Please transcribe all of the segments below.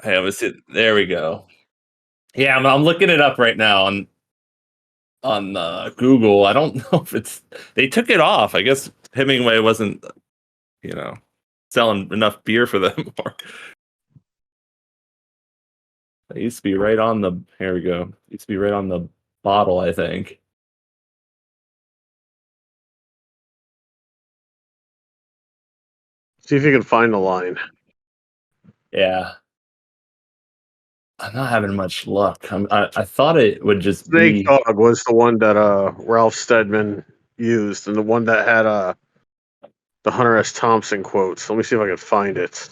Hey, let's see. There we go. Yeah, I'm looking it up right now on Google. I don't know if it's they took it off. I guess Hemingway wasn't, you know, selling enough beer for them. It used to be right on the. Here we go. It used to be right on the bottle, I think. See if you can find the line. Yeah, I'm not having much luck. I thought it would just Snake be. Dog was the one that Ralph Steadman used, and the one that had the Hunter S. Thompson quotes. Let me see if I can find it.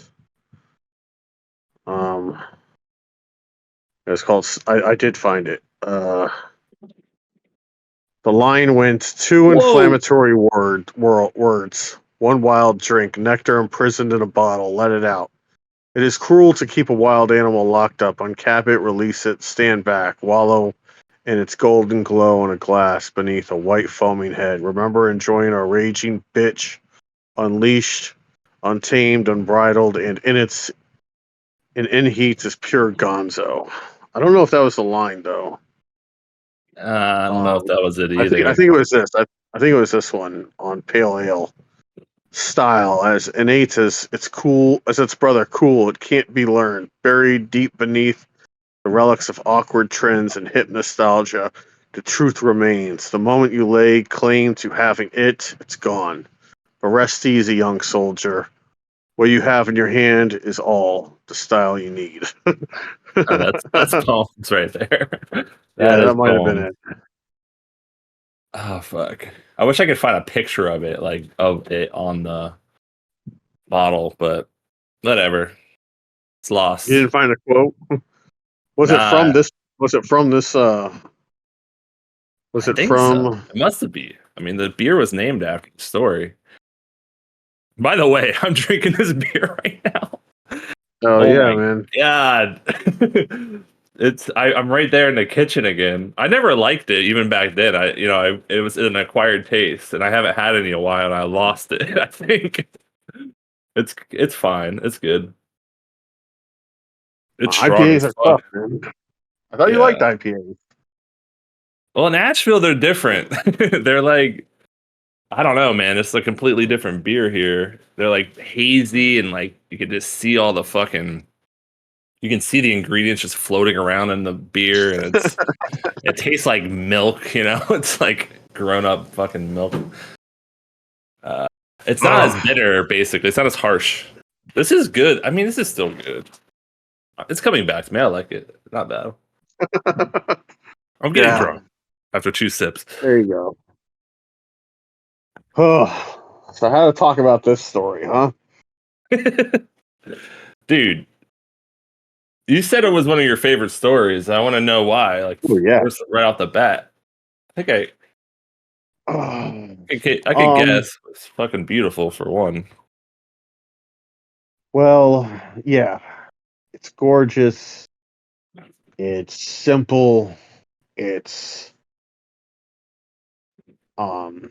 Um, it's called. I did find it. The line went two Whoa! inflammatory words. One wild drink, nectar imprisoned in a bottle. Let it out. It is cruel to keep a wild animal locked up. Uncap it, release it, stand back, wallow in its golden glow in a glass beneath a white foaming head. Remember enjoying a raging bitch, unleashed, untamed, unbridled, and in heat is pure gonzo. I don't know if that was the line though. I don't know if that was it I either. think it was this. I think it was this one on Pale Ale style, as innate as it's cool as its brother cool. It can't be learned. Buried deep beneath the relics of awkward trends and hip nostalgia, the truth remains. The moment you lay claim to having it, it's gone. But rest easy, young soldier. What you have in your hand is all the style you need. Oh, that's poems right there. Yeah, That is that might have been poem. it. Oh fuck! I wish I could find a picture of it, like of it on the bottle, but whatever. It's You lost. didn't find a quote? Was it from Nah, this? Was it from this? Was I it think so. from? It must be. I mean, the beer was named after the story. By the way, I'm drinking this beer right now. Oh Oh yeah, my man. god. I'm right there in the kitchen again. I never liked it even back then. It was an acquired taste and I haven't had any in a while and I lost it. I think it's fine. It's good. It's strong IPAs as are fuck. tough, man. I thought you liked Yeah. IPAs. Well, in Asheville they're different. They're like I don't know, man. It's a completely different beer here. They're like hazy and like you can just see all the fucking you can see the ingredients just floating around in the beer and it tastes like milk, you know? It's like grown up fucking milk. Uh, it's not as Oh, bitter, basically. It's not as harsh. This is good. I mean, this is still good. It's coming back to me. I like it. Not bad. I'm getting yeah. drunk after 2 sips. There you go. Oh, so how to talk about this story, huh? Dude, you said it was one of your favorite stories. I want to know why. Like, Oh yeah. first, right off the bat. I think Oh, I could um. guess. It's fucking beautiful for one. Well, yeah. It's gorgeous. It's simple. It's um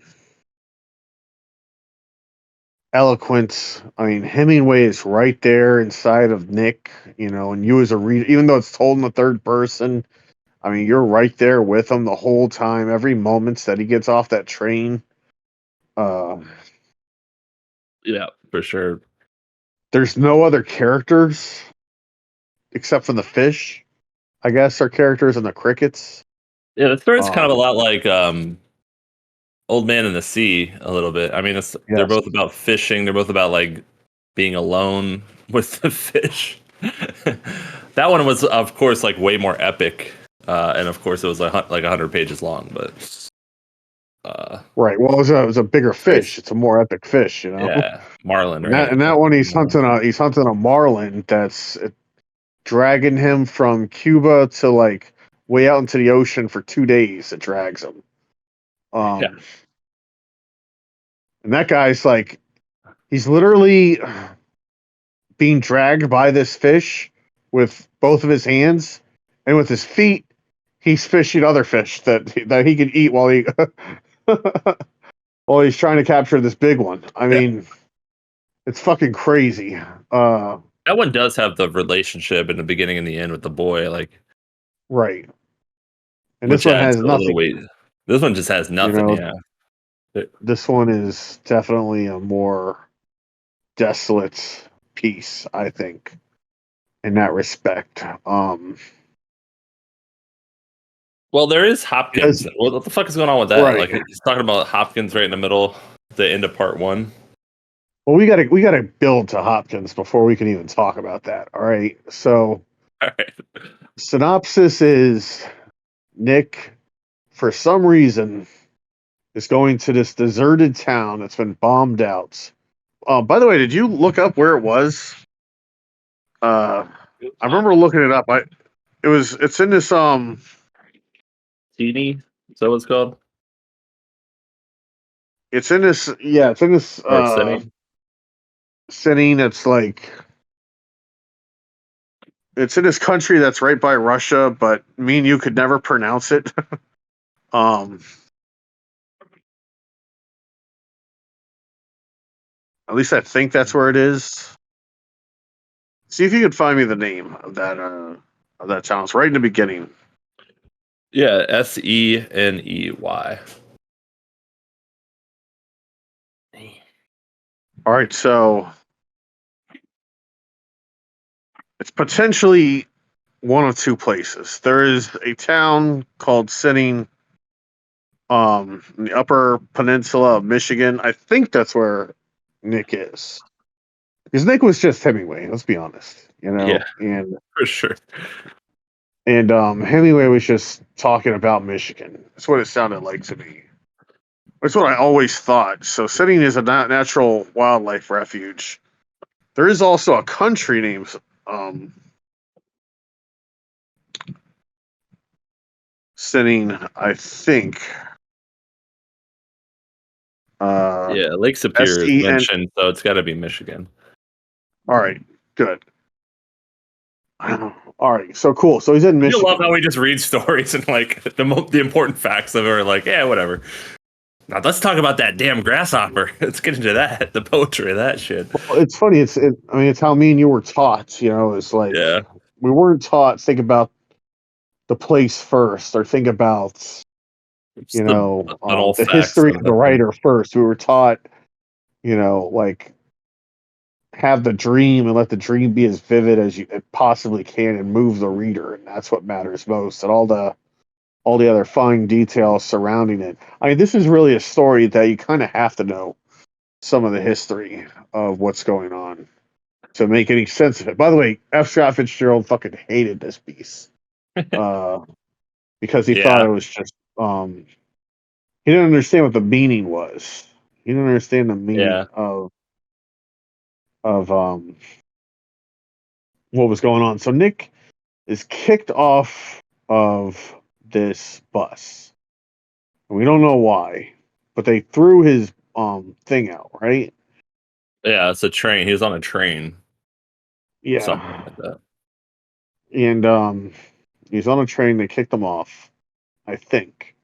eloquent. I mean, Hemingway is right there inside of Nick, and you as a reader, even though it's told in the third person, I mean, you're right there with him the whole time, every moment that he gets off that train. Uh, Yeah, for sure. there's no other characters except for the fish, I guess, are characters and the crickets. Yeah, the story's kind of a Um, lot like Old Man in the Sea a little bit. I mean, they're yes. both about fishing. They're both about like being alone with the fish. That one was, of course, like way more epic, and of course, it was like 100 pages long. But Right. Well, it was a bigger Grace, fish. It's a more epic fish, yeah, Marlin, And that right? and that one, he's hunting a marlin that's dragging him from Cuba to like way out into the ocean for 2 days. It drags him. Yeah, Um, and that guy's like, he's literally being dragged by this fish with both of his hands, and with his feet, he's fishing other fish that he can eat while he he's trying to capture this big one. I yeah. mean, it's fucking crazy. That one does have the relationship in the beginning and the end with the boy, like, Right. And this which one adds has a little nothing. weight. This one just has You nothing, know, yeah. It this one is definitely a more desolate piece, I think, in that respect. well, there is Because Hopkins. What the fuck is going on with that? right. Like, he's talking about Hopkins right in the middle, the end of part 1. Well, we gotta build to Hopkins before we can even talk about that. All right. So Alright. synopsis is Nick, for some reason, is going to this deserted town that's been bombed out. By the way, did you look up where it was? I remember looking it up. It's in this Teeny? Is that what it's called? it's in this Or City? city that's like it's in this country that's right by Russia, but me and you could never pronounce it. um at least I think that's where it is. See if you could find me the name of that town. It's right in the beginning. Yeah, Seney. All right, so it's potentially one of two places. There is a town called Sinning, in the Upper Peninsula of Michigan. I think that's where Nick is, because Nick was just Hemingway. Let's be honest, Yeah, for sure. Hemingway was just talking about Michigan. That's what it sounded like to me. That's what I always thought. So Sinning is a natural wildlife refuge. There is also a country named um, Sinning, I think. Uh, Yeah, Lake Superior is SEN. mentioned, so it's gotta be Michigan. All right, good. All right, so cool. So he's in You love how Michigan. we just read stories and, like, the important facts of it are like, yeah, whatever. Now let's talk about that damn grasshopper. Let's get into that, the poetry of that shit. Well, it's funny. I mean, it's how me and you were taught. It's like Yeah. we weren't taught think about the place first, or think about It's the banal the facts history of of the nothing. writer first. We were taught, like have the dream and let the dream be as vivid as you it possibly can and move the reader, and that's what matters most. And all the other fine details surrounding it. I mean, this is really a story that you kind of have to know some of the history of what's going on to make any sense of it. By the way, F.Scott Fitzgerald fucking hated this piece uh, because he thought Yeah. it was just he didn't understand what the meaning was. He didn't understand the Yeah. meaning of what was going on. So Nick is kicked off of this bus. We don't know why, but they threw his thing out, right? Yeah, it's a train. He was on a train. Something Yeah. like that. And he's on a train, they kicked him off, I think.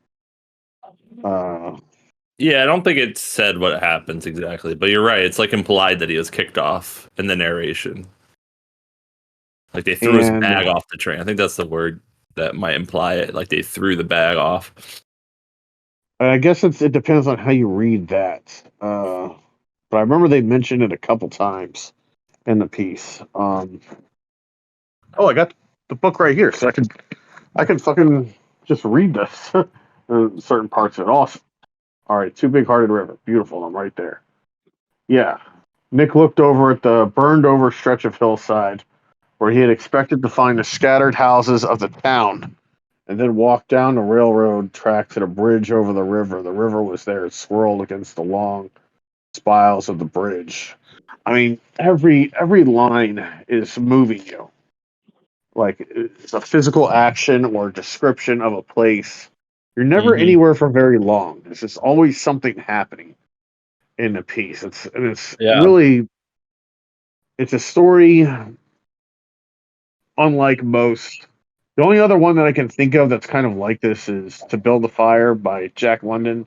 Uh Yeah, I don't think it said what happens exactly, but you're right. It's like implied that he was kicked off in the narration. Like they threw his and bag off the train. I think that's the word that might imply it. Like they threw the bag off. I guess it depends on how you read that. But I remember they mentioned it a couple times in the piece. Oh, I got the book right here, so I can fucking just read this. Certain parts of it. Awesome. All right, Two Big Hearted River. Beautiful. I'm right there. Yeah. Nick looked over at the burned over stretch of hillside where he had expected to find the scattered houses of the town, and then walked down the railroad track to the bridge over the river. The river was there. It swirled against the long spiles of the bridge. I mean, every line is moving you. Like it's a physical action or description of a place. You're never Hmm. anywhere for very long. There's just always something happening in the piece. It's Yeah. really it's a story unlike most. The only other one that I can think of that's kind of like this is "To Build a Fire" by Jack London.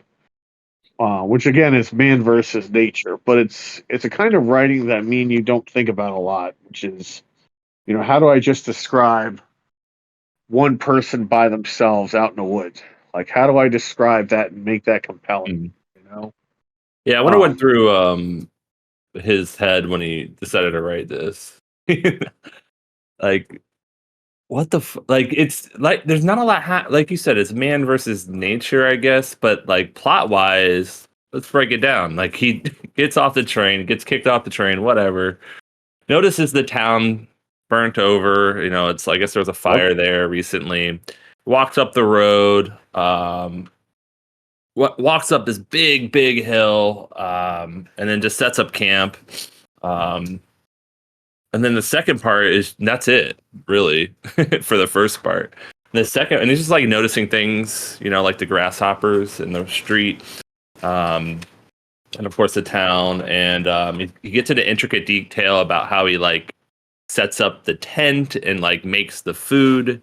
which again is man versus nature, but it's a kind of writing that me and you don't think about a lot, which is, how do I just describe one person by themselves out in the woods? Like, how do I describe that and make that compelling? Mhm. You know, Yeah, I wonder what went um, through his head when he decided to write this. Like, what the like? It's like there's not a lot. Like you said, it's man versus nature, I guess. But like plot wise, let's break it down. Like he gets off the train, gets kicked off the train, whatever. Notices the town burnt over. It's I guess there was a yep. fire there recently. Walks up the road. Walks up this big hill, and then just sets up camp. Um, and then the second part is that's it, really, for the first part. The second, and he's just like noticing things, like the grasshoppers in the street, and of course the town, and he gets into intricate detail about how he like sets up the tent and like makes the food.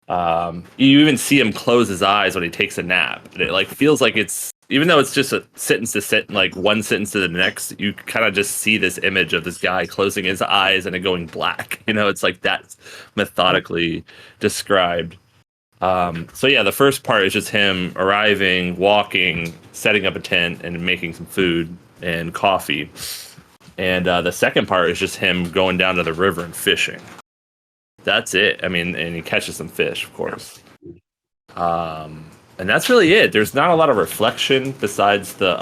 You even see him close his eyes when he takes a nap, and it like feels like it's even though it's just a sentence to sit like one sentence to the next, you kind of just see this image of this guy closing his eyes and it going black. It's like that's methodically described. So yeah, the first part is just him arriving, walking, setting up a tent, and making some food and coffee. And the second part is just him going down to the river and fishing. That's it. I mean, and he catches some fish, of course. And that's really it. There's not a lot of reflection besides the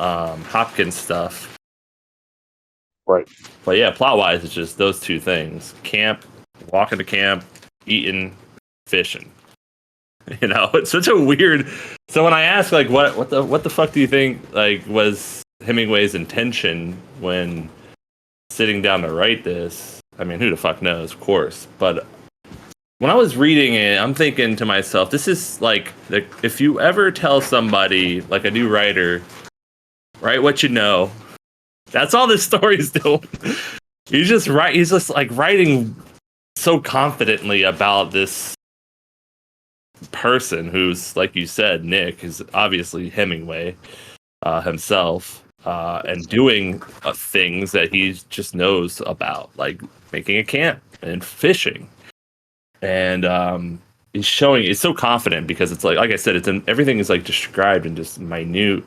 Hopkins stuff. Right. But yeah, plot wise, it's just those two things: camp, walking to camp, eating, fishing. It's such a weird. So when I ask, like, what the fuck do you think like was Hemingway's intention when sitting down to write this? I mean, who the fuck knows, of course. But when I was reading it, I'm thinking to myself, this is like if you ever tell somebody, like a new writer, write what you know. That's all this story's doing. He's just like writing so confidently about this person who's, like you said, Nick is obviously Hemingway himself, and doing things that he just knows about, like making a camp and fishing. And he's showing it's so confident because it's like I said, everything is like described in just minute,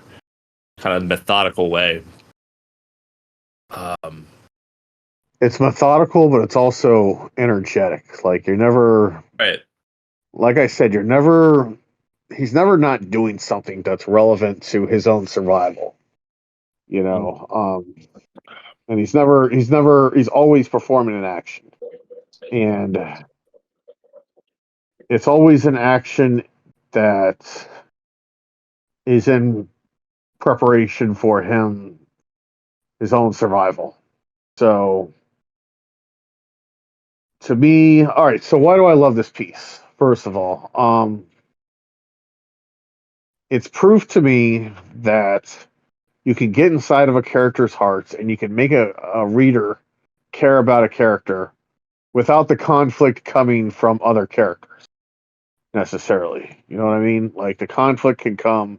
kind of methodical way. It's methodical, but it's also energetic. Like you're never, Right. like I said, he's never not doing something that's relevant to his own survival. And he's always performing an action, and it's always an action that is in preparation for his own survival. So to me, all right. So why do I love this piece? First of all, it's proof to me that you can get inside of a character's hearts and you can make a reader care about a character without the conflict coming from other characters necessarily. You know what I mean? Like the conflict can come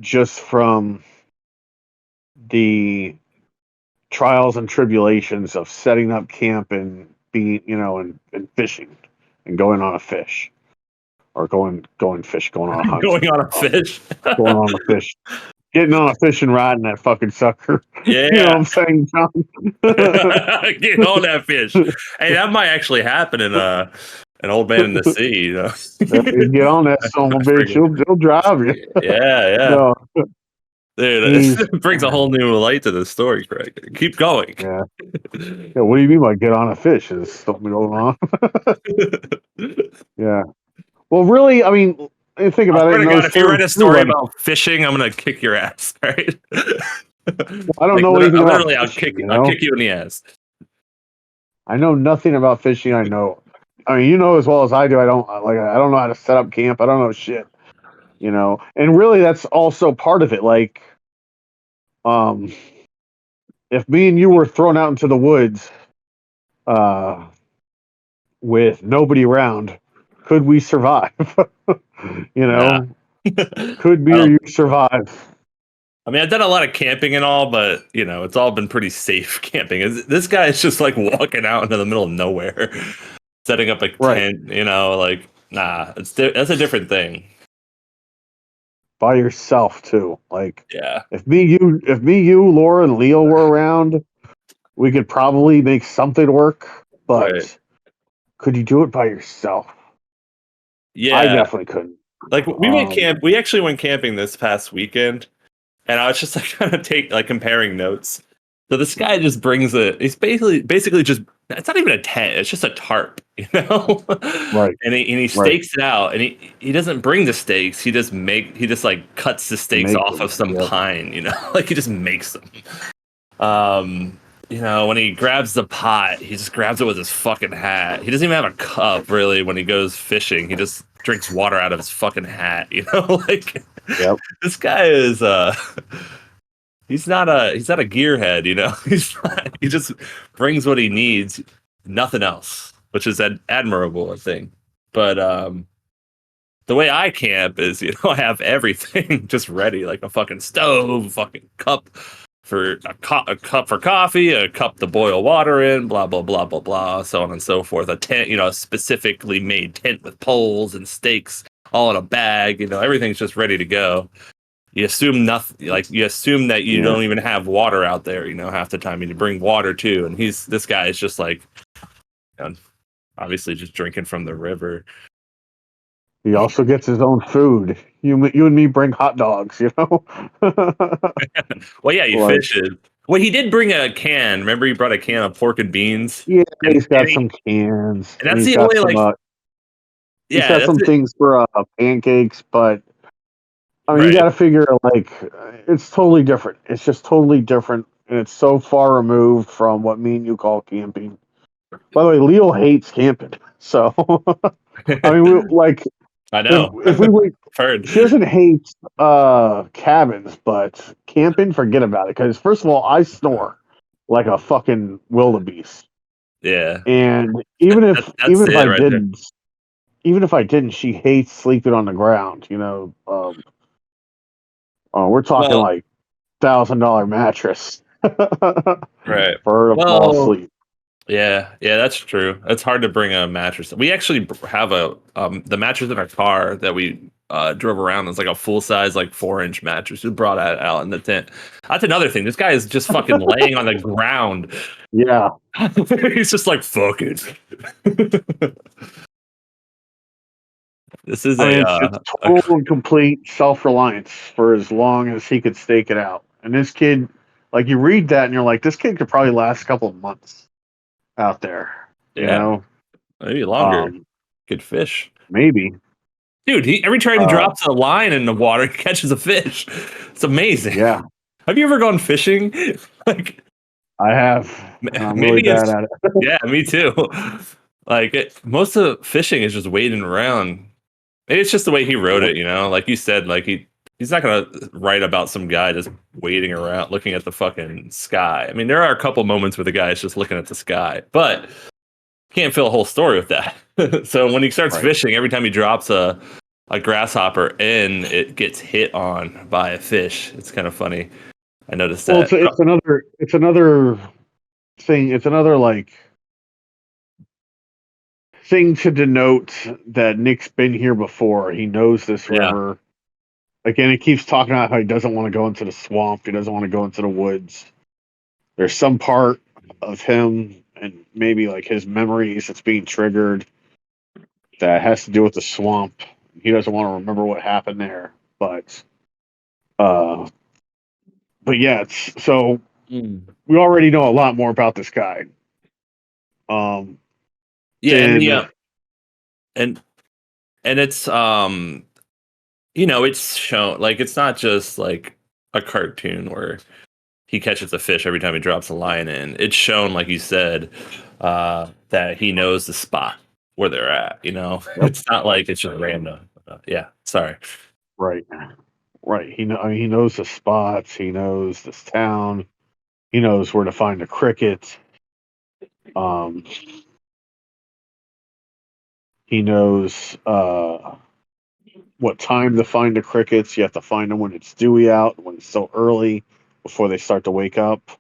just from the trials and tribulations of setting up camp and being, and fishing and going on a fish or going on a hunt, Going on a fish. going on a fish, getting on a fish and riding that fucking sucker. You know what Yeah. I'm saying, John? Get on that fish. Hey, that might actually happen in an Old Man in the Sea. You get on that son of a I bitch, forget. he'll drive you. Yeah. No, Dude, he's it brings a whole new light to the story, Craig. Keep going. yeah. Yeah, what do you mean by get on a fish? Is something going on? Yeah. Well, really, I mean, think I about it swear in to God, those if you write terms a too. story Like, about fishing, I'm gonna kick your ass. Right? I don't know anything about Literally, fishing. I'll kick you in the ass. I know nothing about fishing. I mean, you know as well as I do. I don't know how to set up camp. I don't know shit. And really, that's also part of it. Like, um, if me and you were thrown out into the woods, uh, with nobody around, could we survive? Nah. Could me I or don't you survive? I mean, I've done a lot of camping and all, but it's all been pretty safe camping. This guy is just like walking out into the middle of nowhere, setting up a Right. tent. Like, nah, that's a different thing. By yourself too. Like Yeah, if me, you, Laura, and Leo were around, we could probably make something work. right. But could you do it by yourself? I Yeah, definitely couldn't. like we went camp. We actually went camping this past weekend, and I was just like kind of comparing notes. So this guy just brings he's basically just, it's not even a tent, it's just a tarp, Right. And he Right. stakes it out, and he doesn't bring the stakes, he just like cuts the stakes Make off them. of some Yep. pine, like he just makes them. Um, when he grabs the pot, he just grabs it with his fucking hat. He doesn't even have a cup really when he goes fishing. He just drinks water out of his fucking hat, like Yep. this guy is he's not a gearhead, he just brings what he needs, nothing else, which is admirable, I think. But the way I camp is, I have everything just ready, like a fucking stove, fucking cup for a cup for coffee, a cup to boil water in, blah blah blah blah blah, so on and so forth. A tent, a specifically made tent with poles and stakes, all in a bag. Everything's just ready to go. You assume nothing, like you assume that you Yeah. don't even have water out there, half the time. You bring water too, and this guy is just like, obviously just drinking from the river. He also gets his own food. You and me bring hot dogs. Well, yeah, he Like, fishes. Well, he did bring a can. Remember, he brought a can of pork and beans, yeah, and he's and, got he, some cans, and and that's he's the got only some. like, He's yeah, got that's some it, things for pancakes, but I mean, you right? got to figure like it's totally different. It's just totally different, and it's so far removed from what me and you call camping. By the way, Leo hates camping, so I mean, we like I know. if we went, Heard. she doesn't hate cabins, but camping, forget about it. Because first of all, I snore like a fucking wildebeest, Yeah, and that's it right there. even if I didn't, she hates sleeping on the ground. We're talking Well, like $1,000 mattress for right. her to fall Well, asleep. yeah, that's true. It's hard to bring a mattress. We actually have the mattress in our car that we drove around. It's like a full size, like 4-inch mattress. We brought that out in the tent. That's another thing. This guy is just fucking laying on the ground. Yeah, He's just like, fuck it. This is I mean a it's total and complete self reliance for as long as he could stake it out. And this kid, like you read that and you're like, this kid could probably last a couple of months out there. You yeah, know, maybe longer. um, Good fish. maybe. Dude, every time he Uh, drops a line in the water, he catches a fish. It's amazing. yeah, Have you ever gone fishing? Like, I have, and I'm really maybe bad it's, at it. yeah, me too. Like, most of fishing is just waiting around. Maybe it's just the way he wrote Yep. it, Like you said, like he's not gonna write about some guy just waiting around looking at the fucking sky. I mean, there are a couple moments where the guy's just looking at the sky, but can't fill a whole story with that. So when he starts Right. fishing, every time he drops a grasshopper in, it gets hit on by a fish. It's kind of funny. I noticed Well, that. it's another thing. It's another like thing to denote that Nick's been here before. He knows this Yeah. river. Again, he keeps talking about how he doesn't want to go into the swamp. He doesn't want to go into the woods. There's some part of him and maybe like his memories that's being triggered that has to do with the swamp. He doesn't want to remember what happened there. Uh, but yeah, so Mm. we already know a lot more about this guy. Um, Yeah, and then yeah, and it's it's shown like it's not just like a cartoon where he catches a fish every time he drops a line in. It's shown, like you said, that he knows the spot where they're at. yep, It's not like it's just random. Yeah, sorry. right, right. I mean, he knows the spots. He knows this town. He knows where to find a cricket. Um, he knows what time to find the crickets. You have to find them when it's dewy out, when it's so early, before they start to wake up.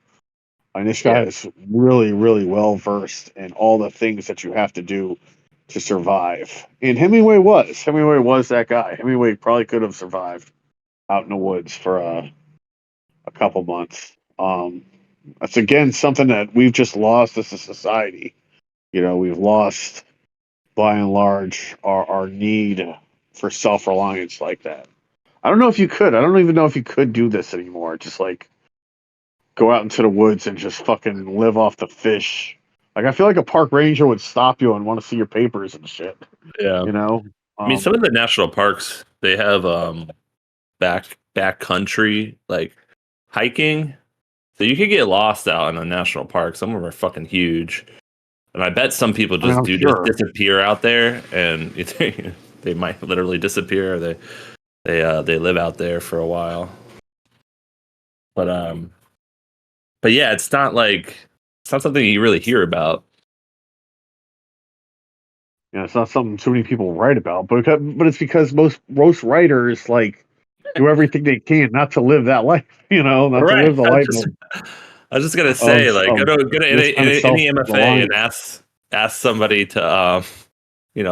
And this Yeah. guy is really, really well versed in all the things that you have to do to survive. And Hemingway was that guy. Hemingway probably could have survived out in the woods for a couple months. That's again something that we've just lost as a society. We've lost by and large our need for self reliance like that. I don't know if you could. I don't even know if you could do this anymore. Just like go out into the woods and just fucking live off the fish. Like I feel like a park ranger would stop you and want to see your papers and shit. Yeah. You know. I mean, some Um, of the national parks they have back country like hiking, so you could get lost out in a national park. Some of them are fucking huge, and I bet some people I mean, just I'm do just sure. disappear out there, and they might literally disappear. Or they live out there for a while, but yeah, it's not something you really hear about. It's not something too many people write about, but it's because most writers like do everything they can not to live that life. Not to Right. live the life I was just gonna say, of like, of go to this kind of any self MFA and reliance. ask somebody to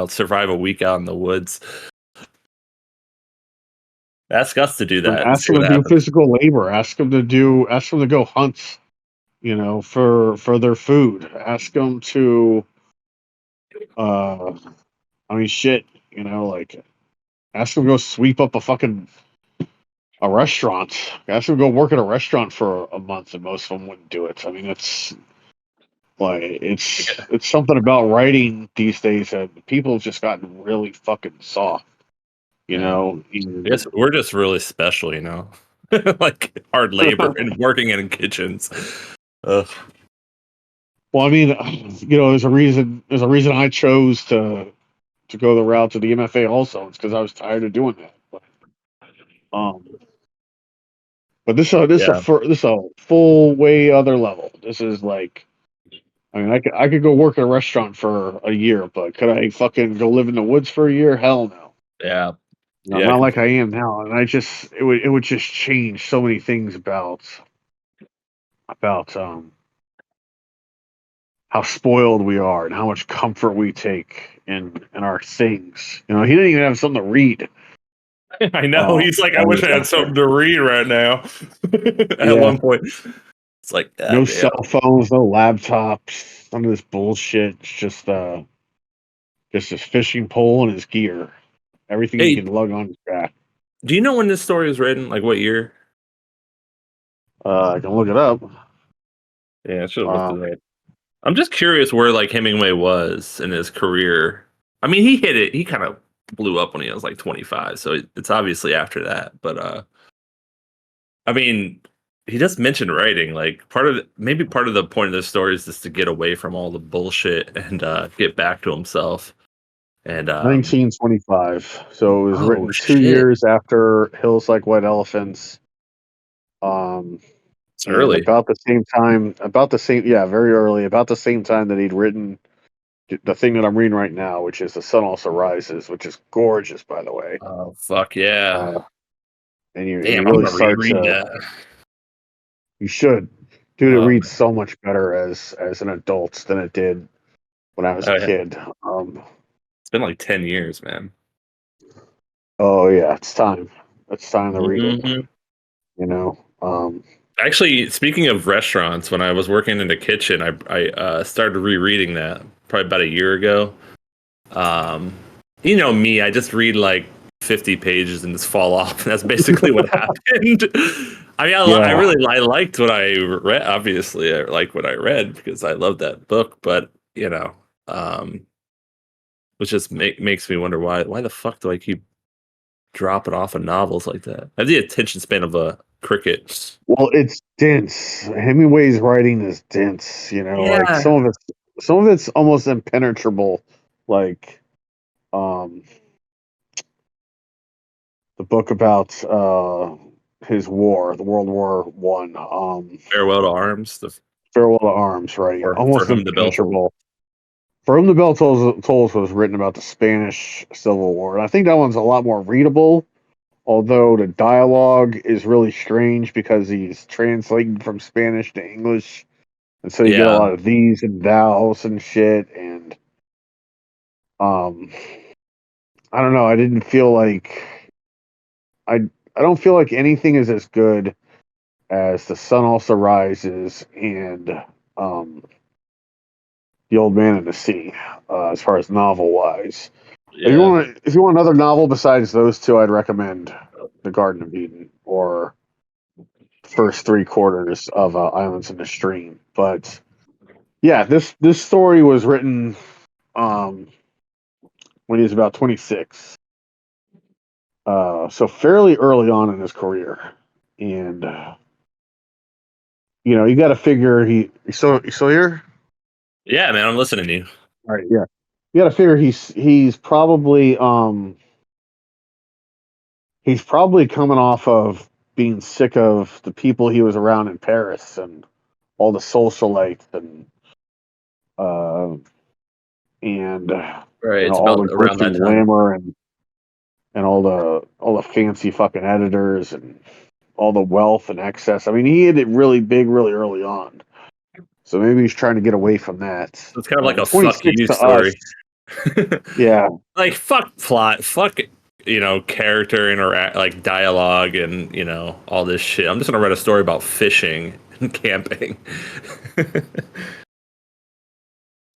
survive a week out in the woods. Ask us to do Like that and ask see them what to do happens. physical labor. Ask them to go hunt. For their food. Ask them to. Uh, I mean, shit. Like ask them to go sweep up a restaurant. Ask them to go work at a restaurant for a month, and most of them wouldn't do it. I mean, it's something about writing these days that people have just gotten really fucking soft. Yeah. I guess And we're just really special, like hard labor and working in kitchens. Ugh. well, I mean, there's a reason. There's a reason I chose to go the route to the MFA. Also, it's because I was tired of doing that. Um, but Yeah. this is a full way other level. This is like, I mean, I could go work at a restaurant for a year, but could I fucking go live in the woods for a year? Hell no. Yeah. Yeah. Not like I am now. And it would just change so many things about how spoiled we are and how much comfort we take in our things. He didn't even have something to read. I know. He's like, I While he wish I was had out something there. to read right now. At Yeah. one point, it's like, No God damn. cell phones, no laptops, none of this bullshit. It's just his fishing pole and his gear. Everything he Hey, can lug on his back. do you know when this story was written? Like what year? I can look it up. Yeah, I should have looked Uh, it up. I'm just curious where like Hemingway was in his career. I mean, he hit it. He kind of blew up when he was like 25, so it's obviously after that. But I mean, he just mentioned writing. Like maybe part of the point of this story is just to get away from all the bullshit and get back to himself. And 1925. So it was oh written two shit, years after Hills Like White Elephants. Um, it's and early. yeah, very early, about the same time that he'd written the thing that I'm reading right now, which is The Sun Also Rises, which is gorgeous, by the way. Oh fuck yeah! Uh, and Damn, you I'm really gonna start reread to, that. you should, dude, it Oh reads man, so much better as an adult than it did when I was a oh, yeah. kid. It's been like 10 years, man. Oh yeah, it's time. It's time to read it. Hmm. You know. Actually, speaking of restaurants, when I was working in the kitchen, I started rereading that probably about a year ago. Um, you know me, I just read like 50 pages and just fall off. And that's basically what happened. I mean, Yeah. I liked what I read. Obviously, I like what I read because I love that book. But um, which just makes me wonder why the fuck do I keep dropping off of novels like that? I have the attention span of a cricket. Well, it's dense. Hemingway's writing is dense. Like Yeah. some of it's almost impenetrable. Like um, the book about his war, the World War I. Farewell to Arms, Farewell to Arms, right? or For Almost Whom the Bell Tolls. impenetrable. From the Bell Tolls was written about the Spanish Civil War, and I think that one's a lot more readable. Although the dialogue is really strange because he's translating from Spanish to English, and so you get a Yeah, lot of these and thous and shit. And um, I don't know. I didn't feel like I I don't feel like anything is as good as The Sun Also Rises and um, The Old Man and the Sea, as far as novel wise. yeah. If you want another novel besides those two, I'd recommend The Garden of Eden or first three quarters of Islands in the Stream. But yeah, this story was written um, when he was about 26, so fairly early on in his career, and you got to figure you still here. Yeah, man, I'm listening to you. All right, yeah. You got to figure he's probably coming off of being sick of the people he was around in Paris and all the socialites uh, and Right, it's all about the around glitz that and time. glamour and all the fancy fucking editors and all the wealth and excess. I mean, he hit it really big really early on. So maybe he's trying to get away from that. It's kind of like a fuck 26 you to us, story. yeah, Like fuck plot, fuck character interact, like dialogue, and all this shit. I'm just gonna write a story about fishing and camping.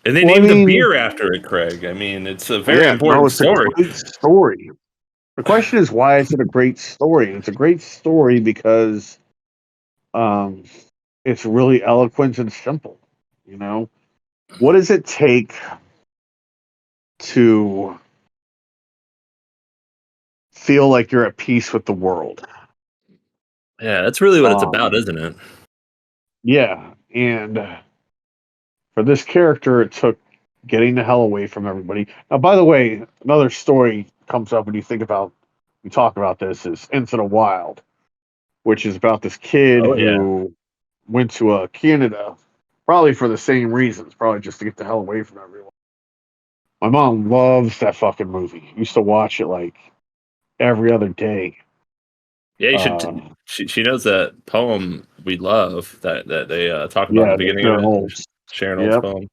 And they well, I named the mean, beer after it, Craig. I mean, it's a very yeah, no, important it's a story. great story. The question is, why is it a great story? It's a great story because um, it's really eloquent and simple. You know, what does it take to feel like you're at peace with the world? Yeah, that's really what it's about, Um, isn't it? yeah, and for this character, it took getting the hell away from everybody. Now, by the way, another story comes up when you talk about this is Into the Wild, which is about this kid Oh yeah. who went to Canada, probably for the same reasons, probably just to get the hell away from everyone. My mom loves that fucking movie. Used to watch it like every other day. Yeah, you should. Uh, She knows that poem we love that they talk about in yeah, the the beginning of Sharon it. Olds. Sharon Old's Yep. poem.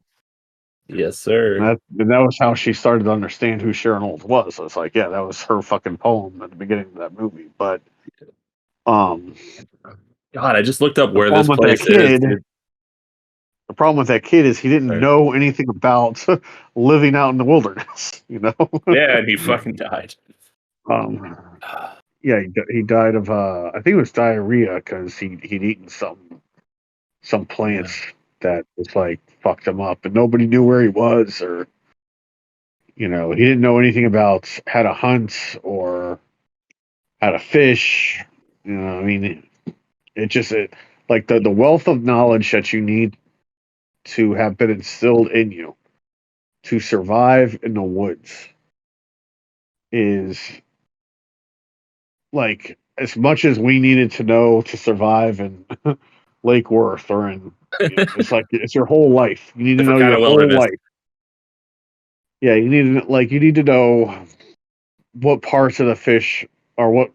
Yes, sir. And that was how she started to understand who Sharon Olds was. So it's like, yeah, that was her fucking poem at the beginning of that movie. But um, God, I just looked up the where problem this with that place is, kid, dude. the problem with that kid is he didn't Sorry. know anything about living out in the wilderness. You know. Yeah, and he fucking died. um, yeah, he died of I think it was diarrhea because he'd eaten some Yeah. plants that was like fucked him up, and nobody knew where he was, or he didn't know anything about how to hunt or how to fish. I mean, it like the wealth of knowledge that you need to have been instilled in you to survive in the woods is like as much as we needed to know to survive in Lake Worth or it's like it's your whole life. You need to Different know kind your of whole wilderness. life. Yeah, you need to know what parts of the fish or what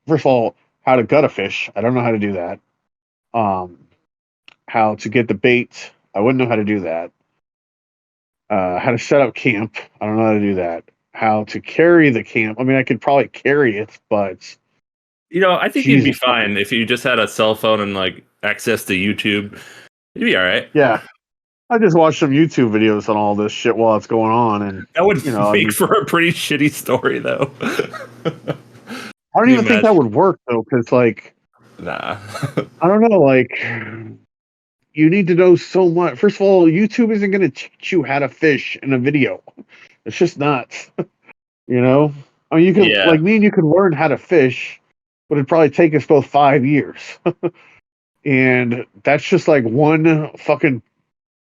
first of all, how to gut a fish. I don't know how to do that. Um how to get the bait. I wouldn't know how to do that. How to set up camp. I don't know how to do that. How to carry the camp. I mean, I could probably carry it, but I think you'd be Jesus fucking fine if you just had a cell phone and like access to YouTube. You'd be all right. yeah. I just watched some YouTube videos on all this shit while it's going on, and That would I'd make be. for a pretty shitty story, though. I don't Can you even think that imagine? would work though, because like Nah. I don't know, like you need to know so much. First of all, YouTube isn't going to teach you how to fish in a video. It's just not. You know, I mean, you could Yeah. like me and you could learn how to fish, but it'd probably take us both 5 years, and that's just like one fucking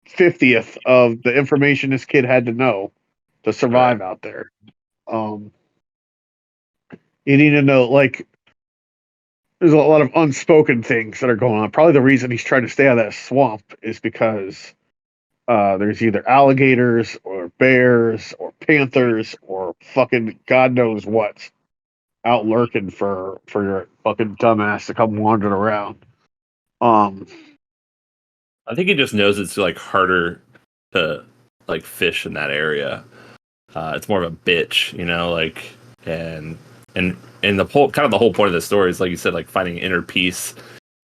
50th of the information this kid had to know to Right. survive out there. Um, you need to know like there's a lot of unspoken things that are going on. Probably the reason he's trying to stay out of that swamp is because There's either alligators or bears or panthers or fucking God knows what out lurking for your fucking dumbass to come wandering around. Um, I think he just knows it's like harder to like fish in that area. It's more of a bitch, you know, like and and the whole kind of the whole point of the story is like you said, like finding inner peace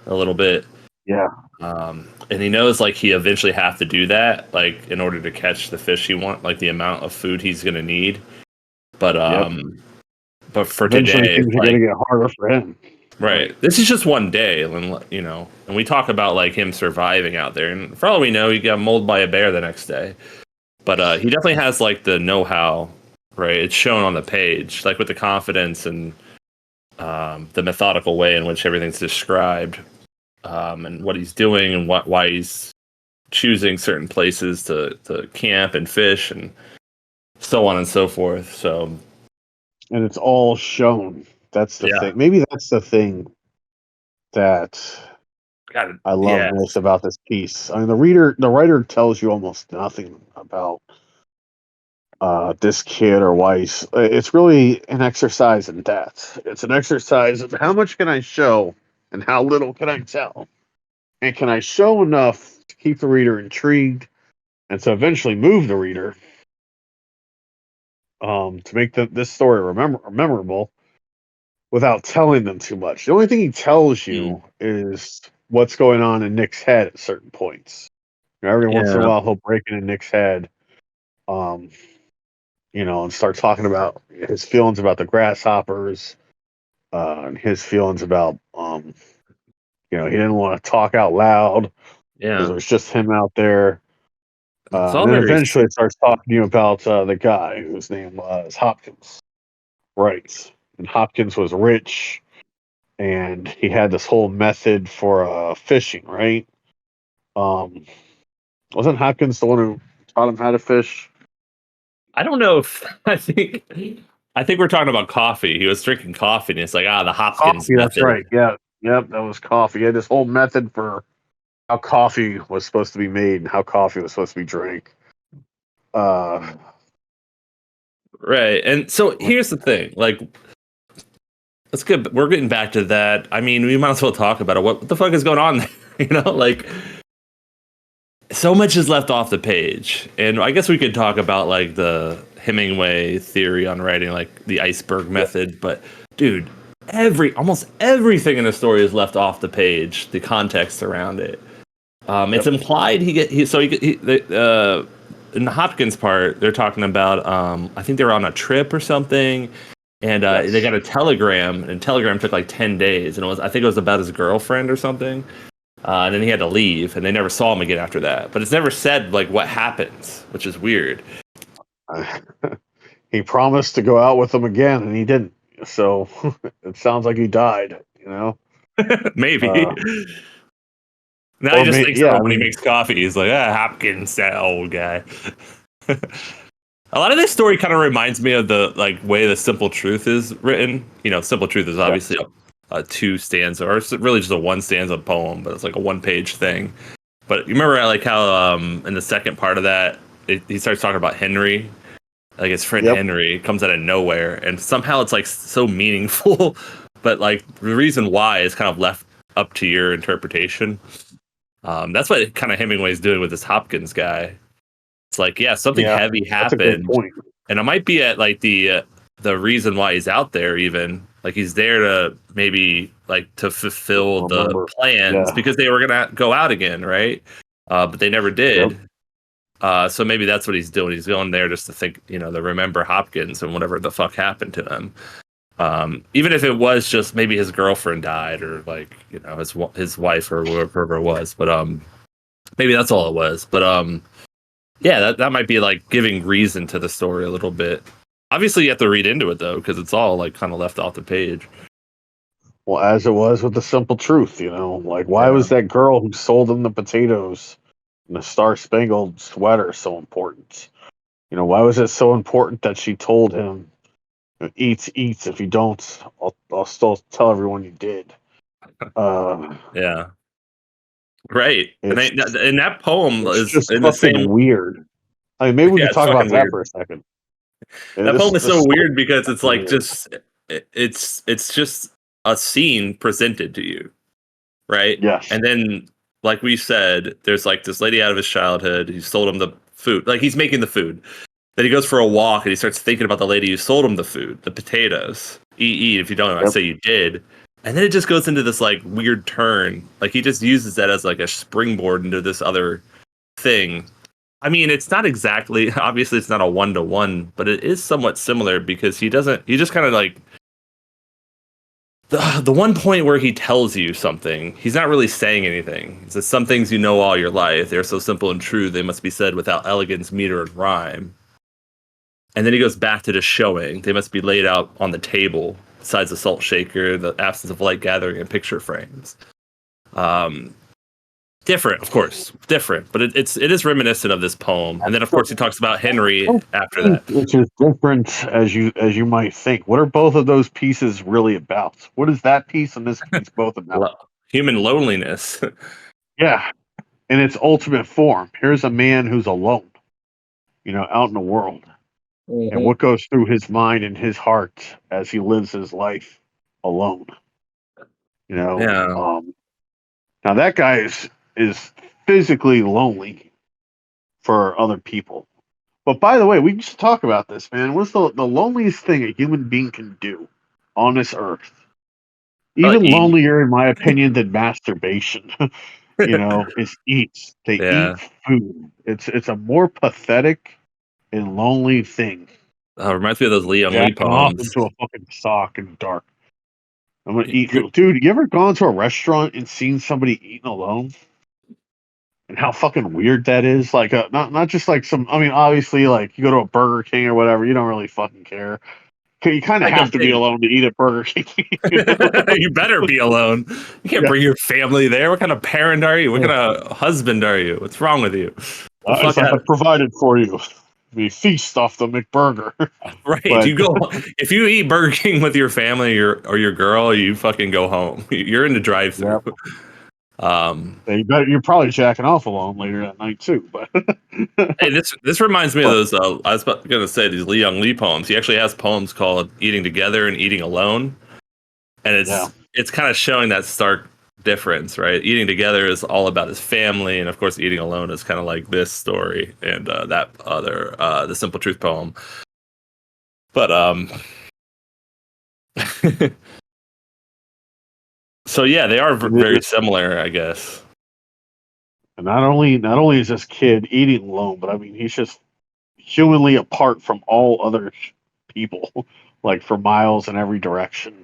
a little bit. yeah, And he knows like he eventually have to do that, like in order to catch the fish he want, like the amount of food he's gonna need. But yep. but for Eventually, today, things it's are gonna like get harder for him. right. This is just one day, and you know, and we talk about like him surviving out there, and for all we know, he got mauled by a bear the next day. But he definitely has like the know-how, right? It's shown on the page, like with the confidence and the methodical way in which everything's described, and what he's doing and why he's choosing certain places to camp and fish and so on and so forth. So And it's all shown. That's the yeah, thing. Maybe that's the thing that got it. I love Yeah, most about this piece. I mean, the writer tells you almost nothing about this kid or why he's. It's really an exercise in that. It's an exercise of how much can I show and how little can I tell, and can I show enough to keep the reader intrigued and to eventually move the reader to make this story memorable without telling them too much. The only thing he tells mm, you is what's going on in Nick's head at certain points. Every once in a yeah, while, he'll break into Nick's head, um, and start talking about his feelings about the grasshoppers, and his feelings about, he didn't want to talk out loud because yeah. it was just him out there. It's And all then very eventually it starts talking to you about the guy whose name was Hopkins. Right. And Hopkins was rich and he had this whole method for fishing, right? Um, wasn't Hopkins the one who taught him how to fish? I don't know if I think we're talking about coffee. He was drinking coffee, and it's like the Hopkins Coffee, that's method. right. Yeah. Yep, that was coffee. He had this whole method for how coffee was supposed to be made and how coffee was supposed to be drank. Uh, Right. And so here's the thing. Like, let's get we're getting back to that. I mean, we might as well talk about it. What the fuck is going on there? You know, like so much is left off the page. And I guess we could talk about like the Hemingway theory on writing, like the iceberg yep. method, but dude, almost everything in the story is left off the page, the context around it. It's Yep. implied in the Hopkins part, they're talking about I think they were on a trip or something, and they Yes. got a telegram, and telegram took like 10 days, and I think it was about his girlfriend or something, and then he had to leave, and they never saw him again after that. But it's never said like what happens, which is weird. He promised to go out with them again, and he didn't. So it sounds like he died. Maybe Uh, now he or just thinks yeah. of I him when he mean, makes coffee. He's like, Hopkins, that old guy. A lot of this story kind of reminds me of the like way the Simple Truth is written. You know, Simple Truth is yeah. obviously a two stanza, or it's really just a one stanza poem, but it's like a 1 page thing. But you remember like how in the second part of that, he starts talking about Henry, like his friend Yep. Henry comes out of nowhere, and somehow it's like so meaningful, but like the reason why is kind of left up to your interpretation. That's what kind of Hemingway's doing with this Hopkins guy. It's like, yeah, something Yeah. heavy That's a good happened, point. and it might be at like the reason why he's out there. Even like he's there to maybe like to fulfill the Remember. plans Yeah. because they were gonna go out again, right? But they never Yep. did. So maybe that's what he's doing. He's going there just to think, to remember Hopkins and whatever the fuck happened to him. Even if it was just maybe his girlfriend died or like his wife or whoever it was, but maybe that's all it was. But yeah, that might be like giving reason to the story a little bit. Obviously, you have to read into it though, because it's all like kind of left off the page. Well, as it was with the Simple Truth, like why Yeah. was that girl who sold him the potatoes and the Star Spangled Sweater so important? Why was it so important that she told him, "Eats, eats. If you don't, I'll still tell everyone you did." Uh, Yeah. Right. It's And that poem it's is just in the fucking same. weird. I mean, maybe we Yeah, could it's talk about fucking that weird. for a second. That poem is This so is weird because it's fucking like weird. just it's just a scene presented to you, right? Yes. And then, like we said, there's like this lady out of his childhood who sold him the food. Like he's making the food. Then he goes for a walk and he starts thinking about the lady who sold him the food, the potatoes. Eat. If you don't know, I Yep. say you did. And then it just goes into this like weird turn. Like he just uses that as like a springboard into this other thing. I mean, it's not exactly, obviously it's not a one to one, but it is somewhat similar because he just kind of like the one point where he tells you something, he's not really saying anything. He says some things you know all your life. They're so simple and true, they must be said without elegance, meter, and rhyme. And then he goes back to just showing. They must be laid out on the table, besides the salt shaker, the absence of light gathering, and picture frames. Um, Different, of course, different, but it is reminiscent of this poem. And then, of course, he talks about I Henry don't after think that. it's as different as you might think. What are both of those pieces really about? What is that piece and this piece both about? Human loneliness. Yeah, in its ultimate form. Here's a man who's alone, out in the world, and Mhm. what goes through his mind and his heart as he lives his life alone. You know, Yeah. now that guy is physically lonely for other people. But by the way, we should talk about this, man. What's the loneliest thing a human being can do on this earth? Even Eat. lonelier, in my opinion, than masturbation. Is eat. They eat Yeah. food. It's a more pathetic and lonely thing. Reminds me of those Lee Young Lee Jacking off poems. into a fucking sock in the dark. I'm gonna eat You're- food. Dude, you ever gone to a restaurant and seen somebody eating alone? And how fucking weird that is. Like, not just like some. I mean, obviously, like you go to a Burger King or whatever, you don't really fucking care. You kind of like a have to be big. alone to eat at Burger King. You better be alone. You can't Yeah, bring your family there. What kind of parent are you? What kind of husband are you? What's wrong with you? The it's fuck like I out. provided for you. We feast off the McBurger, Right. but You go if you eat Burger King with your family or your girl, you fucking go home. You're in the drive through. yeah, Um you're probably jacking off alone later that night too. But Hey, this reminds me of but those. I was gonna say these Lee Young Lee poems. He actually has poems called "Eating Together" and "Eating Alone," and yeah, it's kind of showing that stark difference, right? Eating together is all about his family, and of course, eating alone is kind of like this story and that other the Simple Truth poem. But so yeah, they are it very is. similar, I guess. And not only is this kid eating alone, but I mean he's just humanly apart from all other people, like for miles in every direction.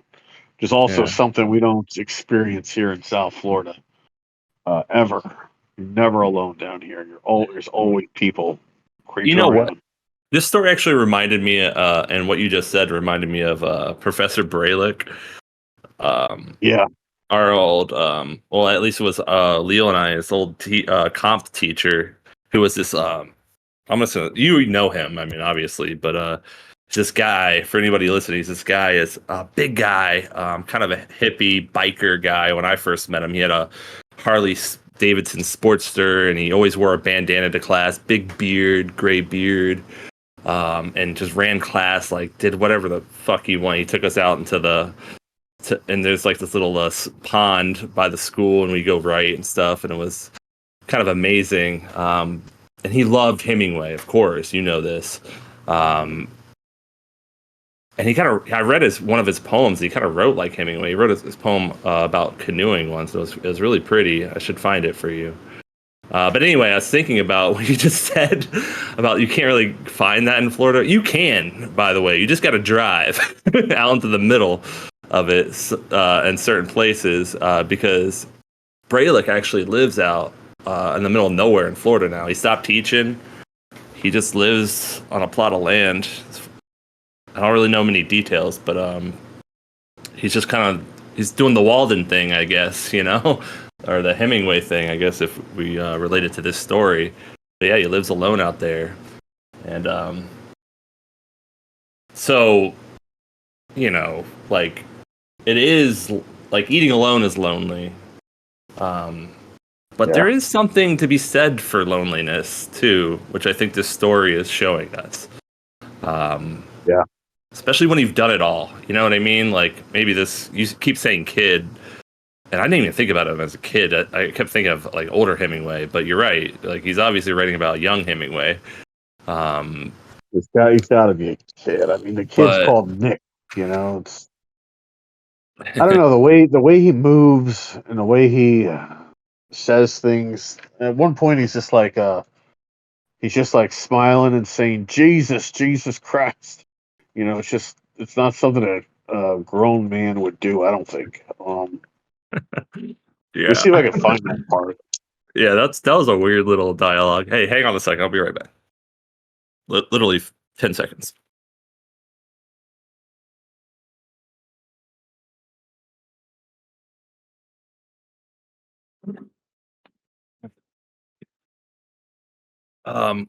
Which is also Yeah. something we don't experience here in South Florida ever. You're never alone down here. There's always people You creeping know what? around. This story actually reminded me, and what you just said reminded me of Professor Braylick. Um, Yeah, our old well, at least it was Leo and I, his old comp teacher, who was this I'm just gonna, you know him, I mean, obviously, but this guy, for anybody listening, this guy is a big guy, kind of a hippie biker guy. When I first met him, he had a Harley Davidson Sportster, and he always wore a bandana to class, big beard, gray beard, and just ran class, like did whatever the fuck he wanted. He took us out into and there's like this little pond by the school, and we go right and stuff, and it was kind of amazing. And he loved Hemingway, of course, you know this. Um, and he kind of, I read one of his poems. He kind of wrote like Hemingway. He wrote his poem about canoeing once. It was really pretty. I should find it for you. But anyway, I was thinking about what you just said about you can't really find that in Florida. You can, by the way. You just got to drive out into the middle of it in certain places because Braylick actually lives out in the middle of nowhere in Florida now. He stopped teaching. He just lives on a plot of land. I don't really know many details, but he's just kind of he's doing the Walden thing, I guess, or the Hemingway thing, I guess, if we relate it to this story. But yeah, he lives alone out there, and so like it is like eating alone is lonely. Um, But Yeah. there is something to be said for loneliness too, which I think this story is showing us. Um, Yeah. Especially when you've done it all. You know what I mean? Like maybe you keep saying kid, and I didn't even think about him as a kid. I kept thinking of like older Hemingway, but you're right. Like he's obviously writing about young Hemingway. Um, He's got to be a kid. I mean, the kid's but called Nick. It's I don't know the way he moves and the way he says things. At one point, he's just like smiling and saying, "Jesus, Jesus Christ." It's not something that a grown man would do. I don't think. Let me yeah, see if I can find that part. yeah, that was a weird little dialogue. Hey, hang on a second. I'll be right back. Literally 10 seconds.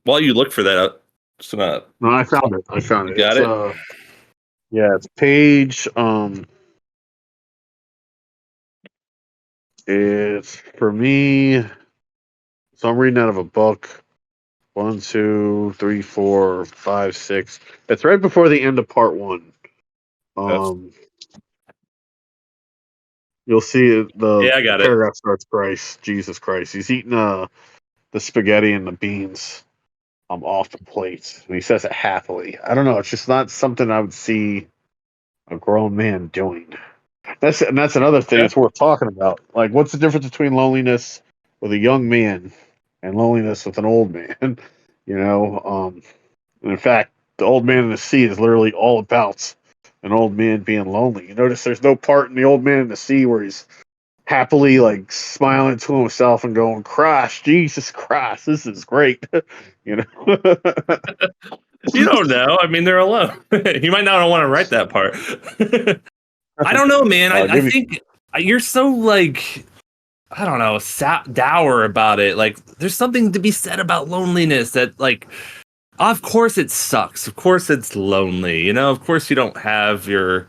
While you look for that, just gonna No, I found it. I found you it. got it. Yeah, it's page. It's for me. So I'm reading out of a book. One, two, three, four, five, six. It's right before the end of part one. That's, Um, you'll see the yeah, I got it. paragraph starts Christ, Jesus Christ. He's eating the spaghetti and the beans off the plate, and he says it happily. I don't know. It's just not something I would see a grown man doing. That's another thing Yeah, that's worth talking about. Like, what's the difference between loneliness with a young man and loneliness with an old man? And in fact, the old man in the sea is literally all about an old man being lonely. You notice there's no part in the old man in the sea where he's happily like smiling to himself and going, "Christ, Jesus Christ, this is great." you know. you don't know. I mean, they're alone. You might not want to write that part. I don't know, man. I Give me. think you're so like I don't know, dour about it. Like, there's something to be said about loneliness that, like, of course it sucks. Of course it's lonely. You know, of course you don't have your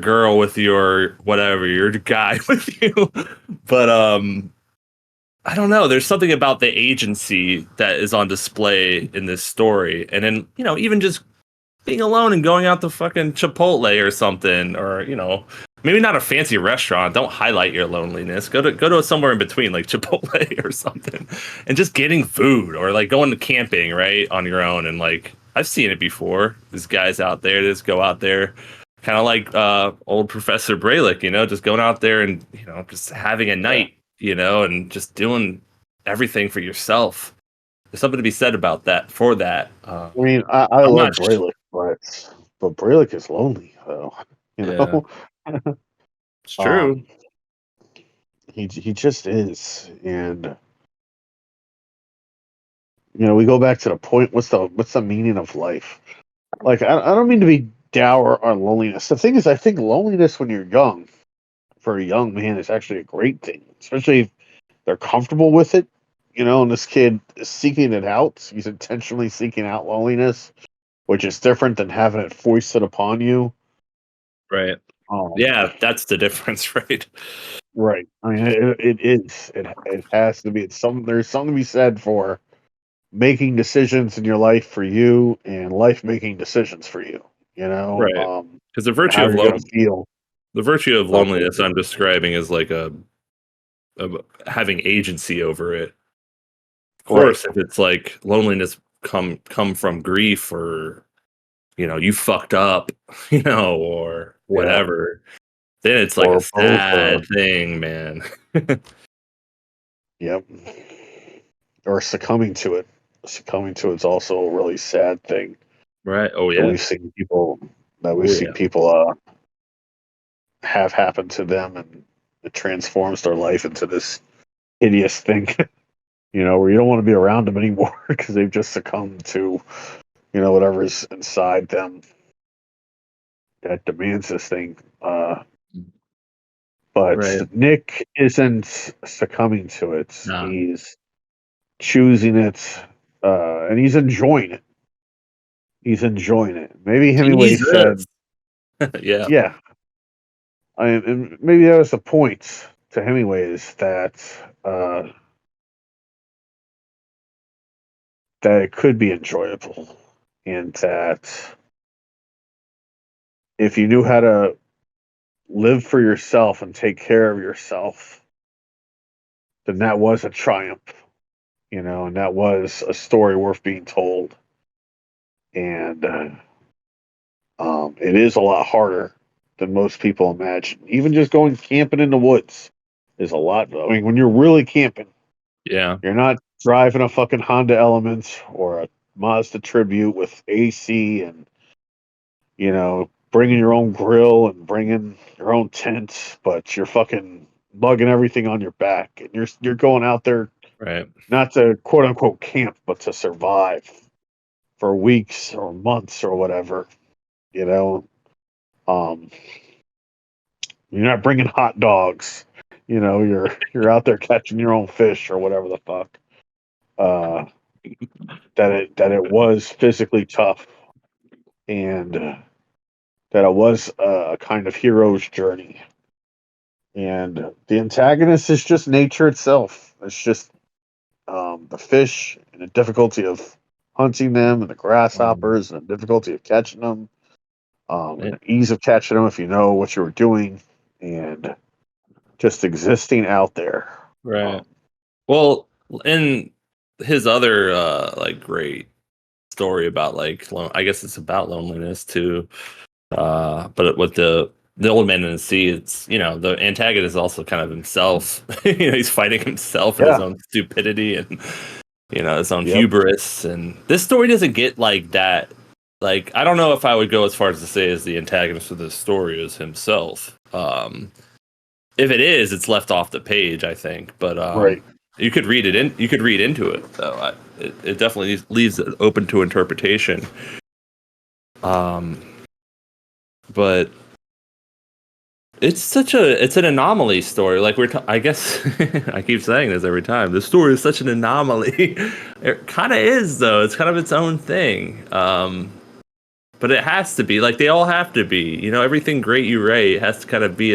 girl with your whatever, your guy with you. But I don't know. There's something about the agency that is on display in this story, and then even just being alone and going out to fucking Chipotle or something, or maybe not a fancy restaurant. Don't highlight your loneliness. Go to somewhere in between, like Chipotle or something, and just getting food or like going to camping right on your own. And like I've seen it before. There's guys out there that just go out there, kind of like old Professor Braylick, just going out there and just having a Yeah. night, and just doing everything for yourself. There's something to be said about that. For that, I mean, I I'm love not. Braylick, but Braylick is lonely though. You Yeah, know, it's true. um, he just is, and we go back to the point. What's the meaning of life? Like, I don't mean to be dour on loneliness. The thing is, I think loneliness when you're young, for a young man, is actually a great thing, especially if they're comfortable with it. And this kid is seeking it out. He's intentionally seeking out loneliness, which is different than having it foisted upon you. Right. Um, Yeah, that's the difference, right? right. I mean, it is. It has to be. There's something to be said for making decisions in your life for you and life making decisions for you. Right. Because And how you're gonna feel the virtue of about those loneliness things. I'm describing is like a having agency over it. Of Right. course, if it's like loneliness come from grief or you fucked up, or Yeah. whatever, then it's like a Or both. sad thing, man. Yep. Or succumbing to it. Succumbing to it's also a really sad thing Right. Oh that yeah. we've seen people that we've Oh seen yeah. people have happen to them, and it transforms their life into this hideous thing. Where you don't want to be around them anymore because they've just succumbed to whatever's inside them that demands this thing. But Right. Nick isn't succumbing to it. Nah. He's choosing it, and he's enjoying it. He's enjoying it. Maybe Hemingway Jesus. said, Yeah. "Yeah," and maybe that was the point to Hemingway is that that it could be enjoyable, and that if you knew how to live for yourself and take care of yourself, then that was a triumph, and that was a story worth being told. And it is a lot harder than most people imagine. Even just going camping in the woods is a lot. I mean, when you're really camping, Yeah. you're not driving a fucking Honda Element or a Mazda Tribute with AC and bringing your own grill and bringing your own tent, but you're fucking lugging everything on your back, and you're going out there Right. not to quote unquote camp, but to survive for weeks or months or whatever. You know, um, you're not bringing hot dogs. You're out there catching your own fish or whatever the fuck. Uh, that it was physically tough, and that it was a kind of hero's journey. And the antagonist is just nature itself. It's just the fish and the difficulty of hunting them, and the Um, grasshoppers and the difficulty of catching them, and it- the ease of catching them if you know what you were doing, and just existing out there. right. Um, Well, in his other like great story about like I guess it's about loneliness too. But with the old man in the sea, it's the antagonist is also kind of himself. He's fighting himself and his yeah. own stupidity and his own Yep. hubris. And this story doesn't get like that. Like I don't know if I would go as far as to say as the antagonist of this story is himself. If it is, it's left off the page, I think. But Right. you could read it in. You could read into it, though. It definitely leaves it open to interpretation. Um, but it's an anomaly story. Like I guess I keep saying this every time. This story is such an anomaly. It kind of is, though. It's kind of its own thing. But it has to be like they all have to be. Everything great you write has to kind of be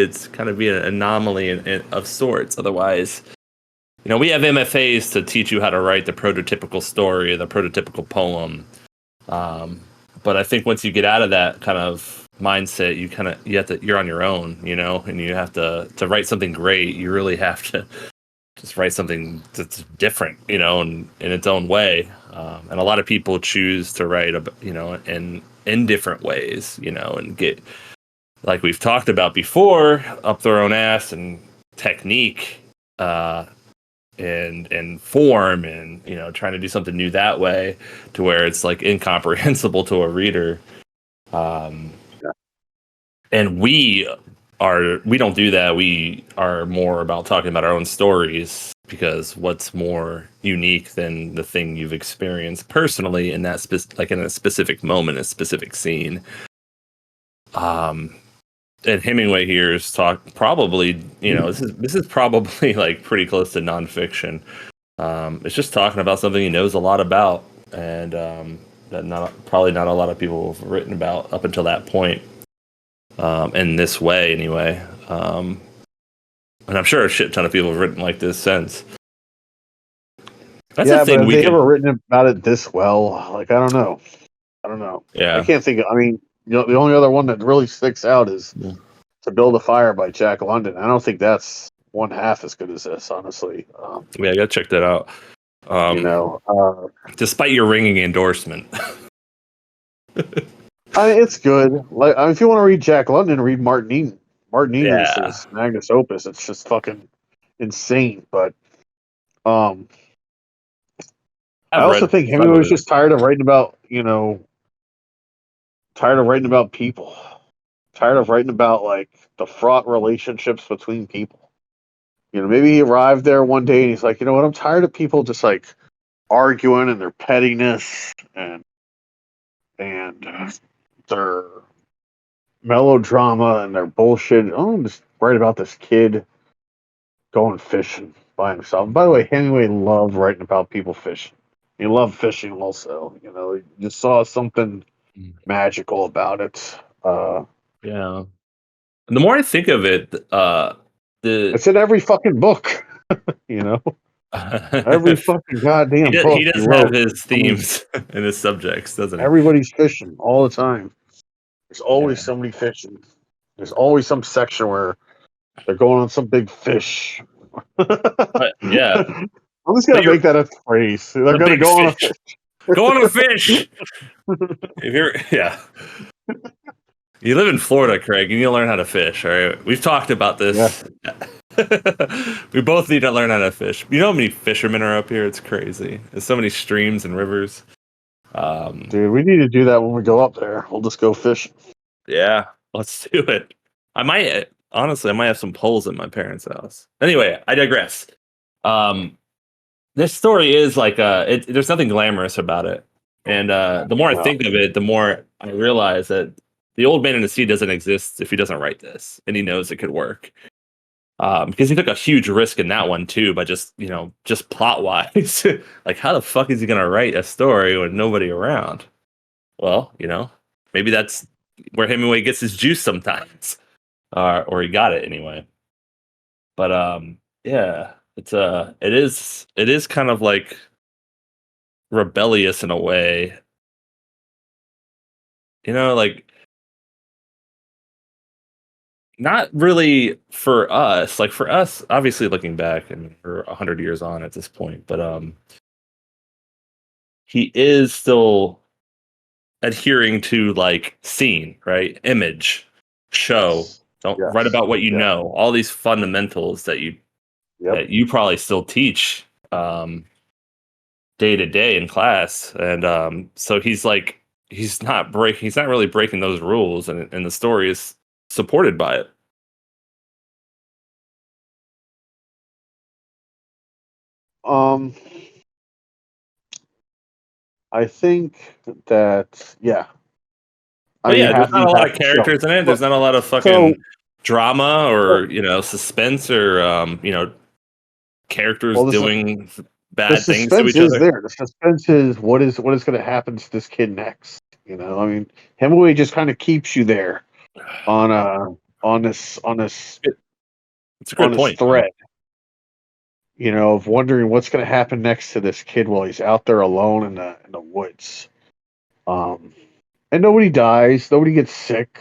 an anomaly of sorts. Otherwise, we have MFAs to teach you how to write the prototypical story, the prototypical poem. Um, but I think once you get out of that kind of mindset, you're on your own, and you have to write something great. You really have to just write something that's different, in its own way. And a lot of people choose to write, in different ways, and get like we've talked about before, up their own ass and technique. And form and trying to do something new that way to where it's like incomprehensible to a reader um Yeah. and we don't do that. We are more about talking about our own stories because what's more unique than the thing you've experienced personally in that like in a specific moment, a specific scene. um and Hemingway here is probably this is probably like pretty close to nonfiction. It's just talking about something he knows a lot about, and that probably not a lot of people have written about up until that point, in this way anyway. And I'm sure a shit ton of people have written like this since. That's a Yeah, but thing have we they could, ever written about it this well? Like, I don't know. I don't know. I yeah. can't think. I mean, the only other one that really sticks out is Yeah, "To Build a Fire" by Jack London. I don't think that's one half as good as this, honestly. I gotta check that out. You Um, know, Despite your ringing endorsement. it's good. Like, I mean, if you want to read Jack London, read Martin. Martin is Yeah, his magnus opus. It's just fucking insane. But um, I I've also read think some Hemingway of was it. just tired of writing about, tired of writing about people, tired of writing about like the fraught relationships between people. Maybe he arrived there one day and he's like, you know what? I'm tired of people just like arguing and their pettiness and their melodrama and their bullshit. I'm just write about this kid going fishing by himself. By the way, Hemingway loved writing about people fishing. He loved fishing also. He just saw something magical about it. Yeah. The more I think of it, the It's in every fucking book. you know. Every fucking goddamn He book he does have wrote. his I mean, themes and his subjects, doesn't he? everybody's fishing all the time. There's always Yeah. somebody fishing. There's always some section where they're going on some big fish. But yeah, I'm just but gonna you're make that a phrase. They're the gonna big go on a fish. fish. Go on a fish. If you're yeah. You live in Florida, Craig. You need to learn how to fish. All right, we've talked about Yeah, this. We both need to learn how to fish. You know how many fishermen are up here? It's crazy. There's so many streams and rivers. Um, dude, we need to do that when we go up there. We'll just go fishing. yeah, let's do it. I might honestly, I might have some poles at my parents' house. Anyway, I digress. Um, this story is like there's nothing glamorous about it, and the more I No. think of it, the more I realize that the old man in the sea doesn't exist if he doesn't write this, and he knows it could work. Because he took a huge risk in that one too, by just plot wise, like how the fuck is he gonna write a story with nobody around? Well, maybe that's where Hemingway gets his juice sometimes, or he got it anyway. But yeah, it is kind of like rebellious in a way, like not really for us. Like for us, obviously looking back, and we're 100 years on at this point, but he is still adhering to like scene, right? Image, show. Don't write Yes. about what you Yeah. know. All these fundamentals that you Yep. that you probably still teach day to day in class, and so he's not really breaking those rules, and the story is supported by it. Um, I think that yeah. I But mean, yeah, there's not you a lot have of to show. characters in it. But There's not a lot of so fucking drama well, or suspense or characters well, doing the bad things to suspense each is other. there. The suspense is what is going to happen to this kid next. I mean, Hemingway just kind of keeps you there on on this It's a on good this point, though. thread. Of wondering what's going to happen next to this kid while he's out there alone in the woods. Um, and nobody dies, nobody gets sick.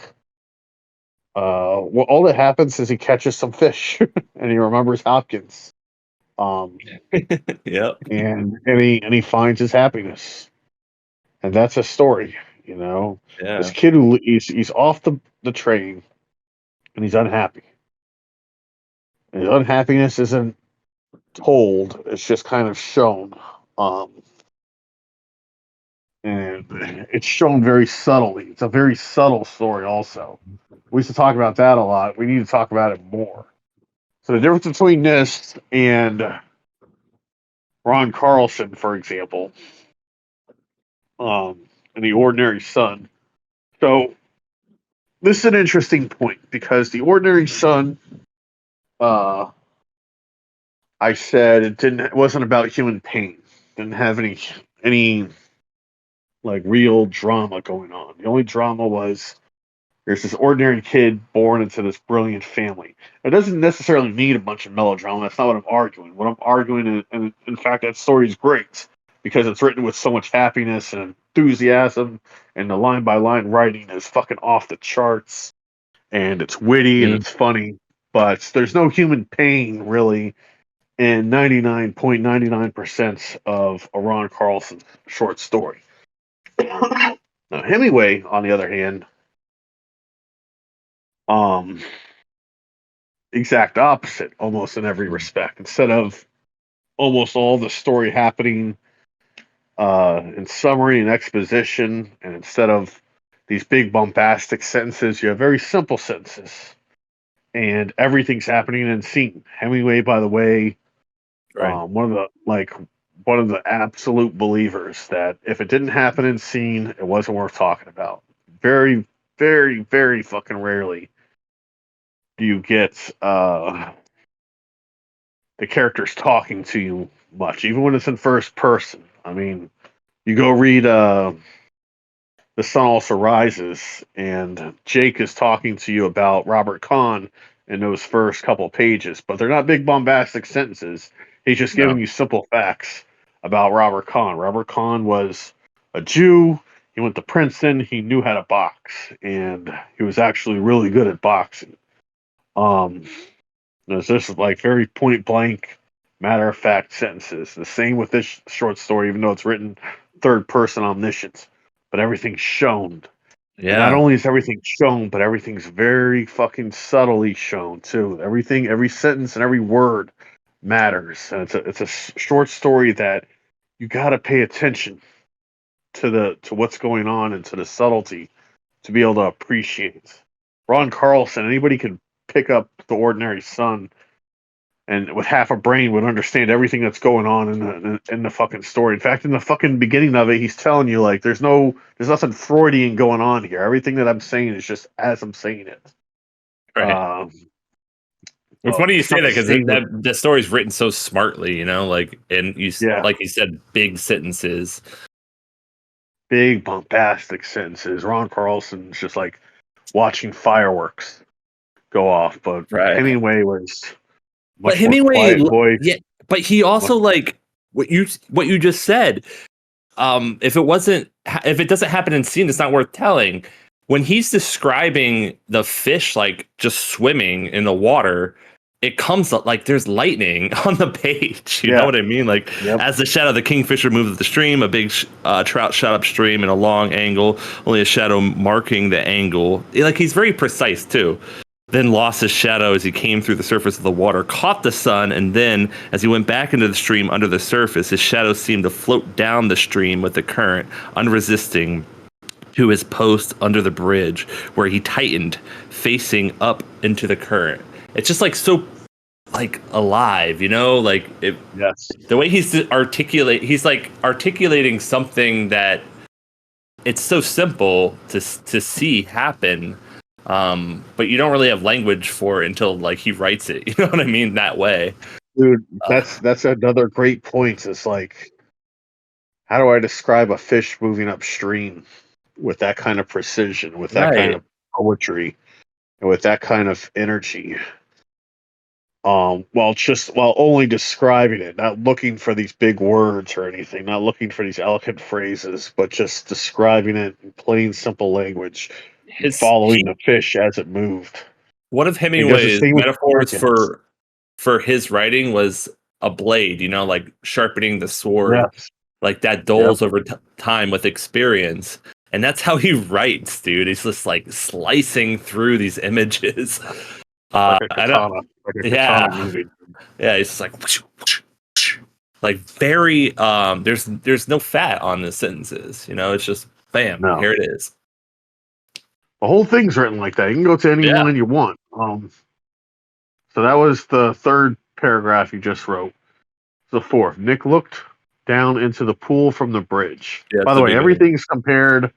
Well, all that happens is he catches some fish and he remembers Hopkins. Um, Yep. and he finds his happiness, and that's a story. This Yeah. kid he's off the train and he's unhappy. And his unhappiness isn't told; it's just kind of shown. Um, and it's shown very subtly. It's a very subtle story, also. We used to talk about that a lot. We need to talk about it more. So the difference between this and Ron Carlson, for example, and The Ordinary Son. So this is an interesting point because The Ordinary Son, uh, I said it wasn't about human pain. Didn't have any like real drama going on. The only drama was there's this ordinary kid born into this brilliant family. It doesn't necessarily need a bunch of melodrama. That's not what I'm arguing. What I'm arguing is, and in fact, that story is great because it's written with so much happiness and enthusiasm, and the line by line writing is fucking off the charts, and it's witty and Mm. it's funny, but there's no human pain really in 99.99% of a Ron Carlson short story. Now, Hemingway, on the other hand, um, exact opposite almost in every respect. Instead of almost all the story happening in summary and exposition, and instead of these big bombastic sentences, you have very simple sentences, and everything's happening in scene. Hemingway, by the way, Right. one of the absolute believers that if it didn't happen in scene, it wasn't worth talking about. Very, very, very fucking rarely do you get the characters talking to you much, even when it's in first person. I mean, you go read The Sun Also Rises, and Jake is talking to you about Robert Kahn in those first couple pages, but they're not big bombastic sentences. He's just giving No. you simple facts about Robert Kahn. Robert Kahn was a Jew. He went to Princeton. He knew how to box, and he was actually really good at boxing. Um, it's just like very point blank, matter of fact sentences. The same with this short story, even though it's written third person omniscience, but everything's shown. And not Yeah. only is everything shown, but everything's very fucking subtly shown too. Everything, every sentence and every word matters. And it's a short story that you got to pay attention to what's going on and to the subtlety to be able to appreciate. Ron Carlson, anybody can pick up The Ordinary Sun and with half a brain would understand everything that's going on in the fucking story. In fact, in the fucking beginning of it, he's telling you like there's nothing Freudian going on here. Everything that I'm saying is just as I'm saying it. Right. Um, It's funny you it's say not that the because same with the story's written so smartly, like, and yeah, like you said, big sentences. big bombastic sentences. Ron Carlson's just like watching fireworks go off, but Right. Hemingway was But much more Hemingway, quiet voice. yeah, but he also Much, like what you just said. If it doesn't happen in scene, it's not worth telling. When he's describing the fish like just swimming in the water, it comes up like there's lightning on the page. You know yeah, what I mean? Like yep. as the shadow of the kingfisher moves up the stream, a big trout shot upstream in a long angle, only a shadow marking the angle. Like he's very precise too. Then lost his shadow as he came through the surface of the water, caught the sun, and then, as he went back into the stream under the surface, his shadow seemed to float down the stream with the current, unresisting, to his post under the bridge, where he tightened, facing up into the current. It's just like so, like alive, like Yes. the way he's like articulating something that it's so simple to see happen, but you don't really have language for it until like he writes it. You know what I mean? That way. Dude, Uh, that's another great point. It's like, how do I describe a fish moving upstream with that kind of precision, with that kind right. of poetry, and with that kind of energy? While only describing it, not looking for these big words or anything, not looking for these eloquent phrases, but just describing it in plain, simple language and His following he the fish as it moved. One of He does the Hemingway's same with metaphors Americans. for his writing was a blade. Like sharpening the sword, Yes. like that Yep. dulls over time with experience. And that's how he writes, dude. He's just like slicing through these images. Like a I don't. katana, like a katana Yeah, moving. yeah. He's just like, whoosh, whoosh, whoosh. Like very. There's no fat on the sentences. It's just bam. No. Here it is. The whole thing's written like that. You can go to any Yeah, line you want. So that was the third paragraph you just wrote. The fourth. Nick looked down into the pool from the bridge. yeah. By It's the the way, beginning. everything's compared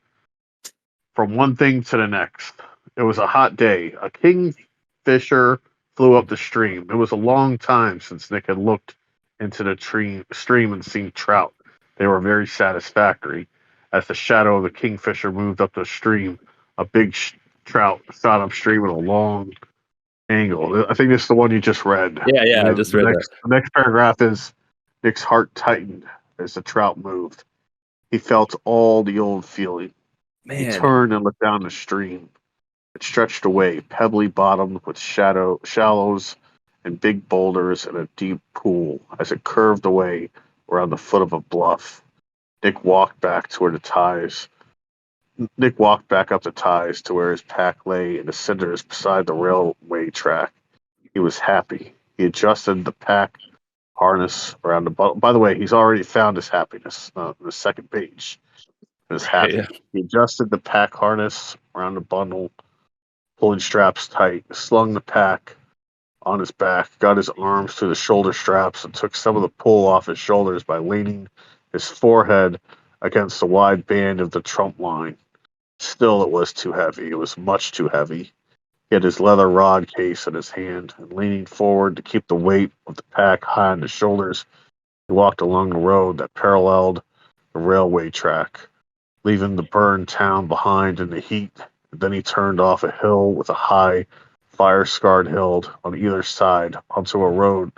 from one thing to the next. It was a hot day. A kingfisher flew up the stream. It was a long time since Nick had looked into the stream and seen trout. They were very satisfactory. As the shadow of the kingfisher moved up the stream, a big trout shot upstream in a long angle. I think this is the one you just read. Yeah, And yeah. I then just the read that. next paragraph is Nick's heart tightened as the trout moved. He felt all the old feeling. He Man, turned and looked down the stream. It stretched away, pebbly bottomed with shallows and big boulders and a deep pool as it curved away around the foot of a bluff. Nick walked back toward the ties. Nick walked back up the ties to where his pack lay in the cinders beside the railway track. He was happy. He adjusted the pack harness around the bundle. By the way, he's already found his happiness on the second page. He was right? Yeah. happy. He adjusted the pack harness around the bundle, pulling straps tight, slung the pack on his back, got his arms to the shoulder straps, and took some of the pull off his shoulders by leaning his forehead against the wide band of the trump line. Still, it was too heavy. It was much too heavy. He had his leather rod case in his hand, and leaning forward to keep the weight of the pack high on his shoulders, he walked along the road that paralleled the railway track, leaving the burned town behind in the heat. And then he turned off a hill with a high, fire scarred hill on either side onto a road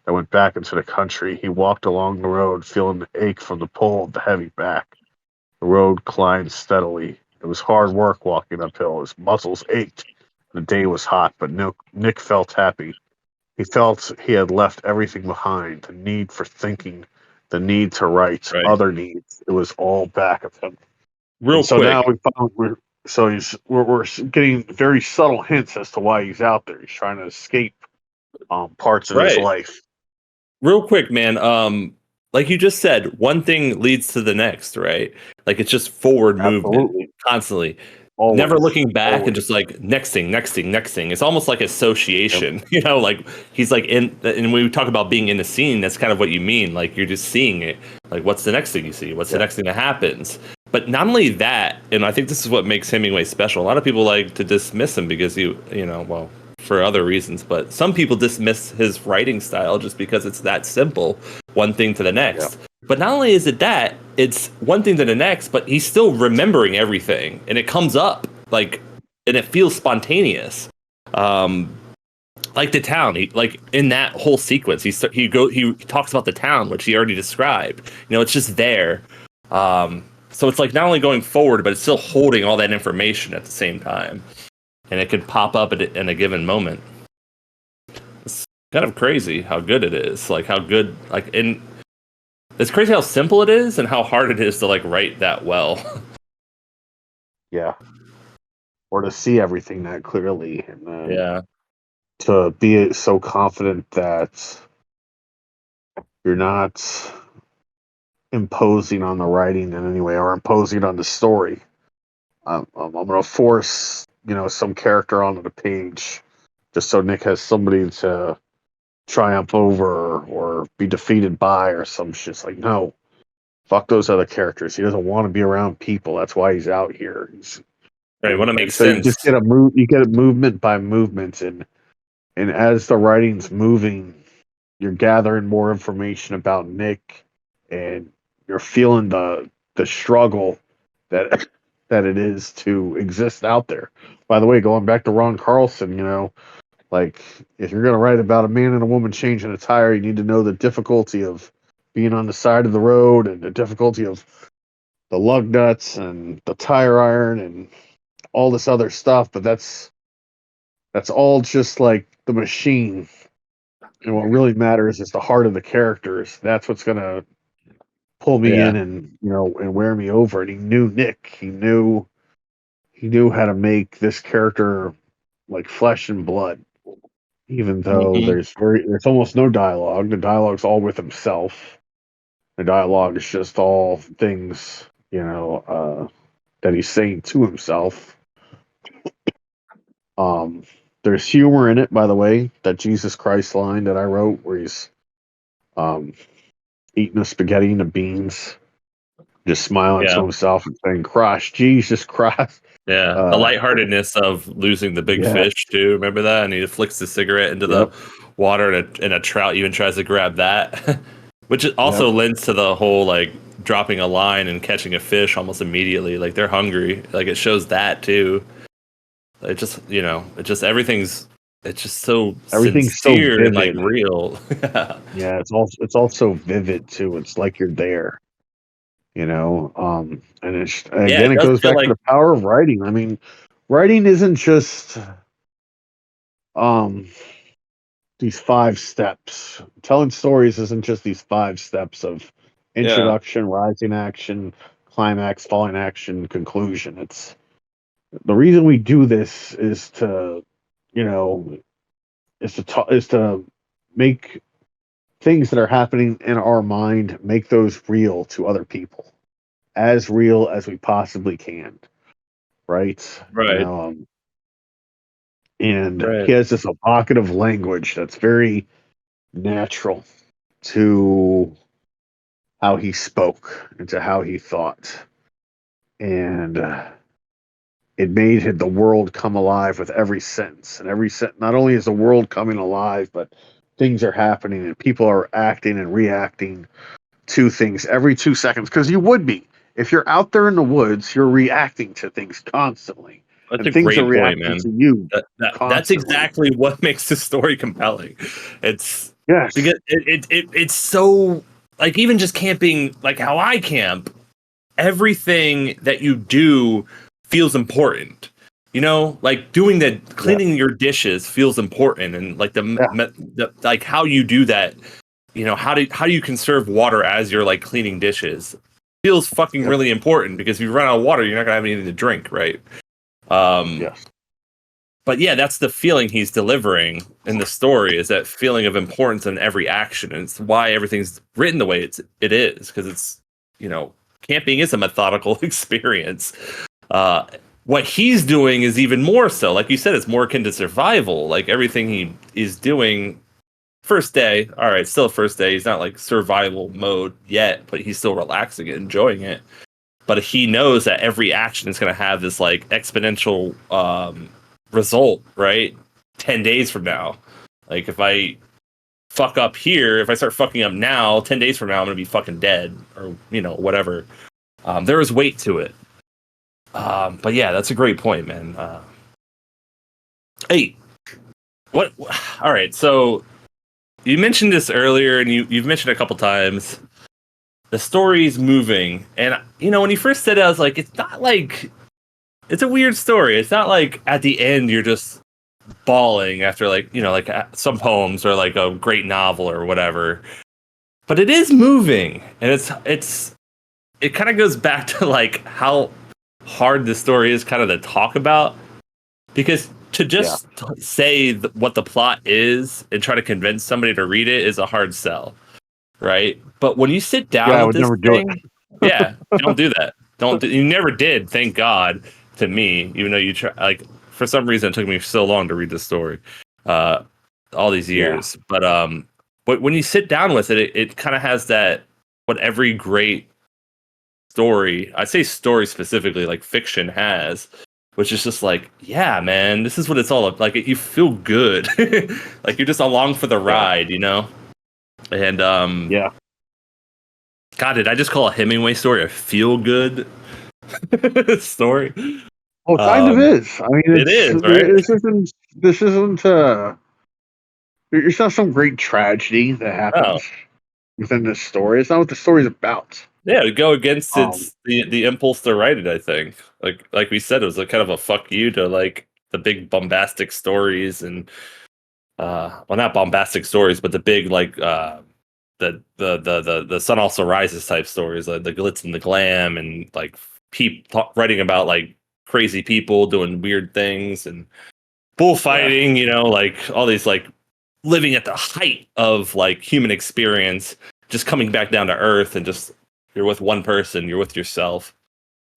that went back into the country. He walked along the road, feeling the ache from the pull of the heavy back. The road climbed steadily. It was hard work walking uphill. His muscles ached. The day was hot, but Nick felt happy. He felt he had left everything behind, the need for thinking, the need to write, Right. other needs. It was all back of him. And Real so now quick. we're getting very subtle hints as to why he's out there. He's trying to escape parts of his Right. life. Real quick, man. Like you just said, one thing leads to the next, right? Like it's just forward movement Absolutely. constantly, never Always. looking back and Always. just like next thing, next thing, next thing. It's almost like Yep. association, like he's like and when we talk about being in the scene, that's kind of what you mean. Like you're just seeing it. Like what's the next thing you see? What's the Yeah. next thing that happens? But not only that, and I think this is what makes Hemingway special. A lot of people like to dismiss him because well, for other reasons, but some people dismiss his writing style just because it's that simple, one thing to the Yeah. next. But not only is it that, it's one thing to the next, but he's still remembering everything and it comes up and it feels spontaneous. Um, like the town, like in that whole sequence, he talks about the town, which he already described. It's just there. So it's like not only going forward, but it's still holding all that information at the same time, and it could pop up in a given moment. It's kind of crazy how good it is. Like how good, and it's crazy how simple it is and how hard it is to like write that well. Yeah. Or to see everything that clearly, and then Yeah, to be so confident that you're not imposing on the writing in any way or imposing on the story. I'm going to force some character onto the page just so Nick has somebody to triumph over or be defeated by or some shit. It's like, no, fuck those other characters. He doesn't want to be around people. That's why he's out here. right. Want to And make so you sense. just get you get a movement by movement, and as the writing's moving, you're gathering more information about Nick, and you're feeling the struggle that that it is to exist out there. By the way, going back to Ron Carlson, like if you're gonna write about a man and a woman changing a tire, you need to know the difficulty of being on the side of the road and the difficulty of the lug nuts and the tire iron and all this other stuff. But that's all just like the machine. And what really matters is the heart of the characters. That's what's gonna pull me Yeah. in and and wear me over. And he knew Nick. He knew how to make this character like flesh and blood. Even though Hmm. there's almost no dialogue. The dialogue's all with himself. The dialogue is just all things, that he's saying to himself. Um, there's humor in it, by the way. That Jesus Christ line that I wrote, where he's um, eating the spaghetti and the beans, just smiling to Yeah. himself and saying, "Christ, Jesus Christ." Yeah. The Uh, lightheartedness of losing the big yeah, fish too. Remember that? And he flicks the cigarette into the yep, water, and a trout even tries to grab that, which yep. also lends to the whole like dropping a line and catching a fish almost immediately. Like they're hungry. Like it shows that too. It's just so Everything's so sincere and like vivid. real. Yeah, it's also vivid too. It's like you're there. And Yeah, it again, it does goes feel back to like the power of writing. I mean, writing isn't just um these 5 steps. Telling stories isn't just these 5 steps of yeah, introduction, rising action, climax, falling action, conclusion. It's the reason we do this is to, you know, is to make things that are happening in our mind, make those real to other people, as real as we possibly can, right? right, And he right. has this evocative language that's very natural to how he spoke and to how he thought. And it made the world come alive with every sentence. And every sentence, not only is the world coming alive, but things are happening and people are acting and reacting to things every 2 seconds. Because you would be. If you're out there in the woods, you're reacting to things constantly. That's a And things are great point, reacting man. to you That's constantly. exactly what makes the story compelling. It's Yes. because it's so like even just camping, like how I camp, everything that you do feels important. You know, like doing the Yeah. cleaning your dishes feels important, and like Yeah. the like how you do that. You know, how do you conserve water as you're like cleaning dishes? Feels fucking Yep. really important because if you run out of water, you're not gonna have anything to drink, right? Um, Yes. but yeah, that's the feeling he's delivering in the story is that feeling of importance in every action, and it's why everything's written the way it is because it's you know camping is a methodical experience. Uh, what he's doing is even more so, like you said, it's more akin to survival. Like everything he is doing, first day, all right, still first day. He's not like survival mode yet, but he's still relaxing and enjoying it. But he knows that every action is going to have this like exponential result, right? 10 days from now. Like if I fuck up here, if I start fucking up now, 10 days from now, I'm going to be fucking dead or, you know, whatever. There is weight to it. But yeah, that's a great point, man. Hey, what? All right. So you mentioned this earlier and you've mentioned it a couple times. The story's moving. And, you know, when you first said it, I was like, it's not like, it's a weird story. It's not like at the end you're just bawling after like you know like some poems or like a great novel or whatever, but it is moving and it kind of goes back to like how hard the story is kind of to talk about because to Yeah. just say what the plot is and try to convince somebody to read it is a hard sell, right? But when you sit Yeah. down I with would this never do it. thing, yeah, don't do that. You never did, thank God, to me, even though you try, like, for some reason, it took me so long to read this story, uh, all these Yeah. years. But when you sit down with it, it kind of has that, what every great story, I say story specifically, like fiction has, which is just like, yeah, man, this is what it's all about. Like, you feel good. Like, you're just along for the Yeah. ride, you know? And Yeah. God, did I just call a Hemingway story a feel good story? Well, it kind of Um, is. I mean, it it's is, right? this isn't it's not some great tragedy that Oh, happens within this story. It's not what the story's about. yeah, to go against Um, its the impulse to write it. I think, like we said, it was a kind of a fuck you to like the big bombastic stories and well, not bombastic stories, but the big like the sun also rises type stories, like the glitz and the glam, and like writing about like crazy people doing weird things and yeah. bullfighting, you know, like all these like living at the height of like human experience, just coming back down to earth and just you're with one person, you're with yourself.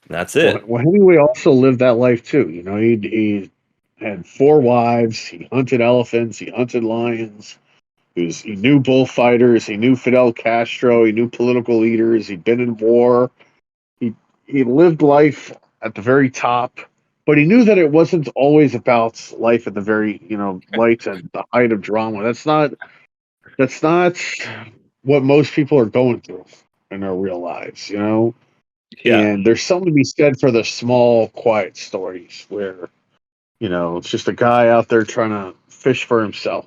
And that's it. Well, Hemingway also lived that life too. You know, he had four wives. He hunted elephants. He hunted lions. He knew bullfighters. He knew Fidel Castro. He knew political leaders. He'd been in war. He he lived life at the very top, but he knew that it wasn't always about life at the very light and the height of drama. That's not what most people are going through in their real lives. Yeah. And there's something to be said for the small, quiet stories where it's just a guy out there trying to fish for himself.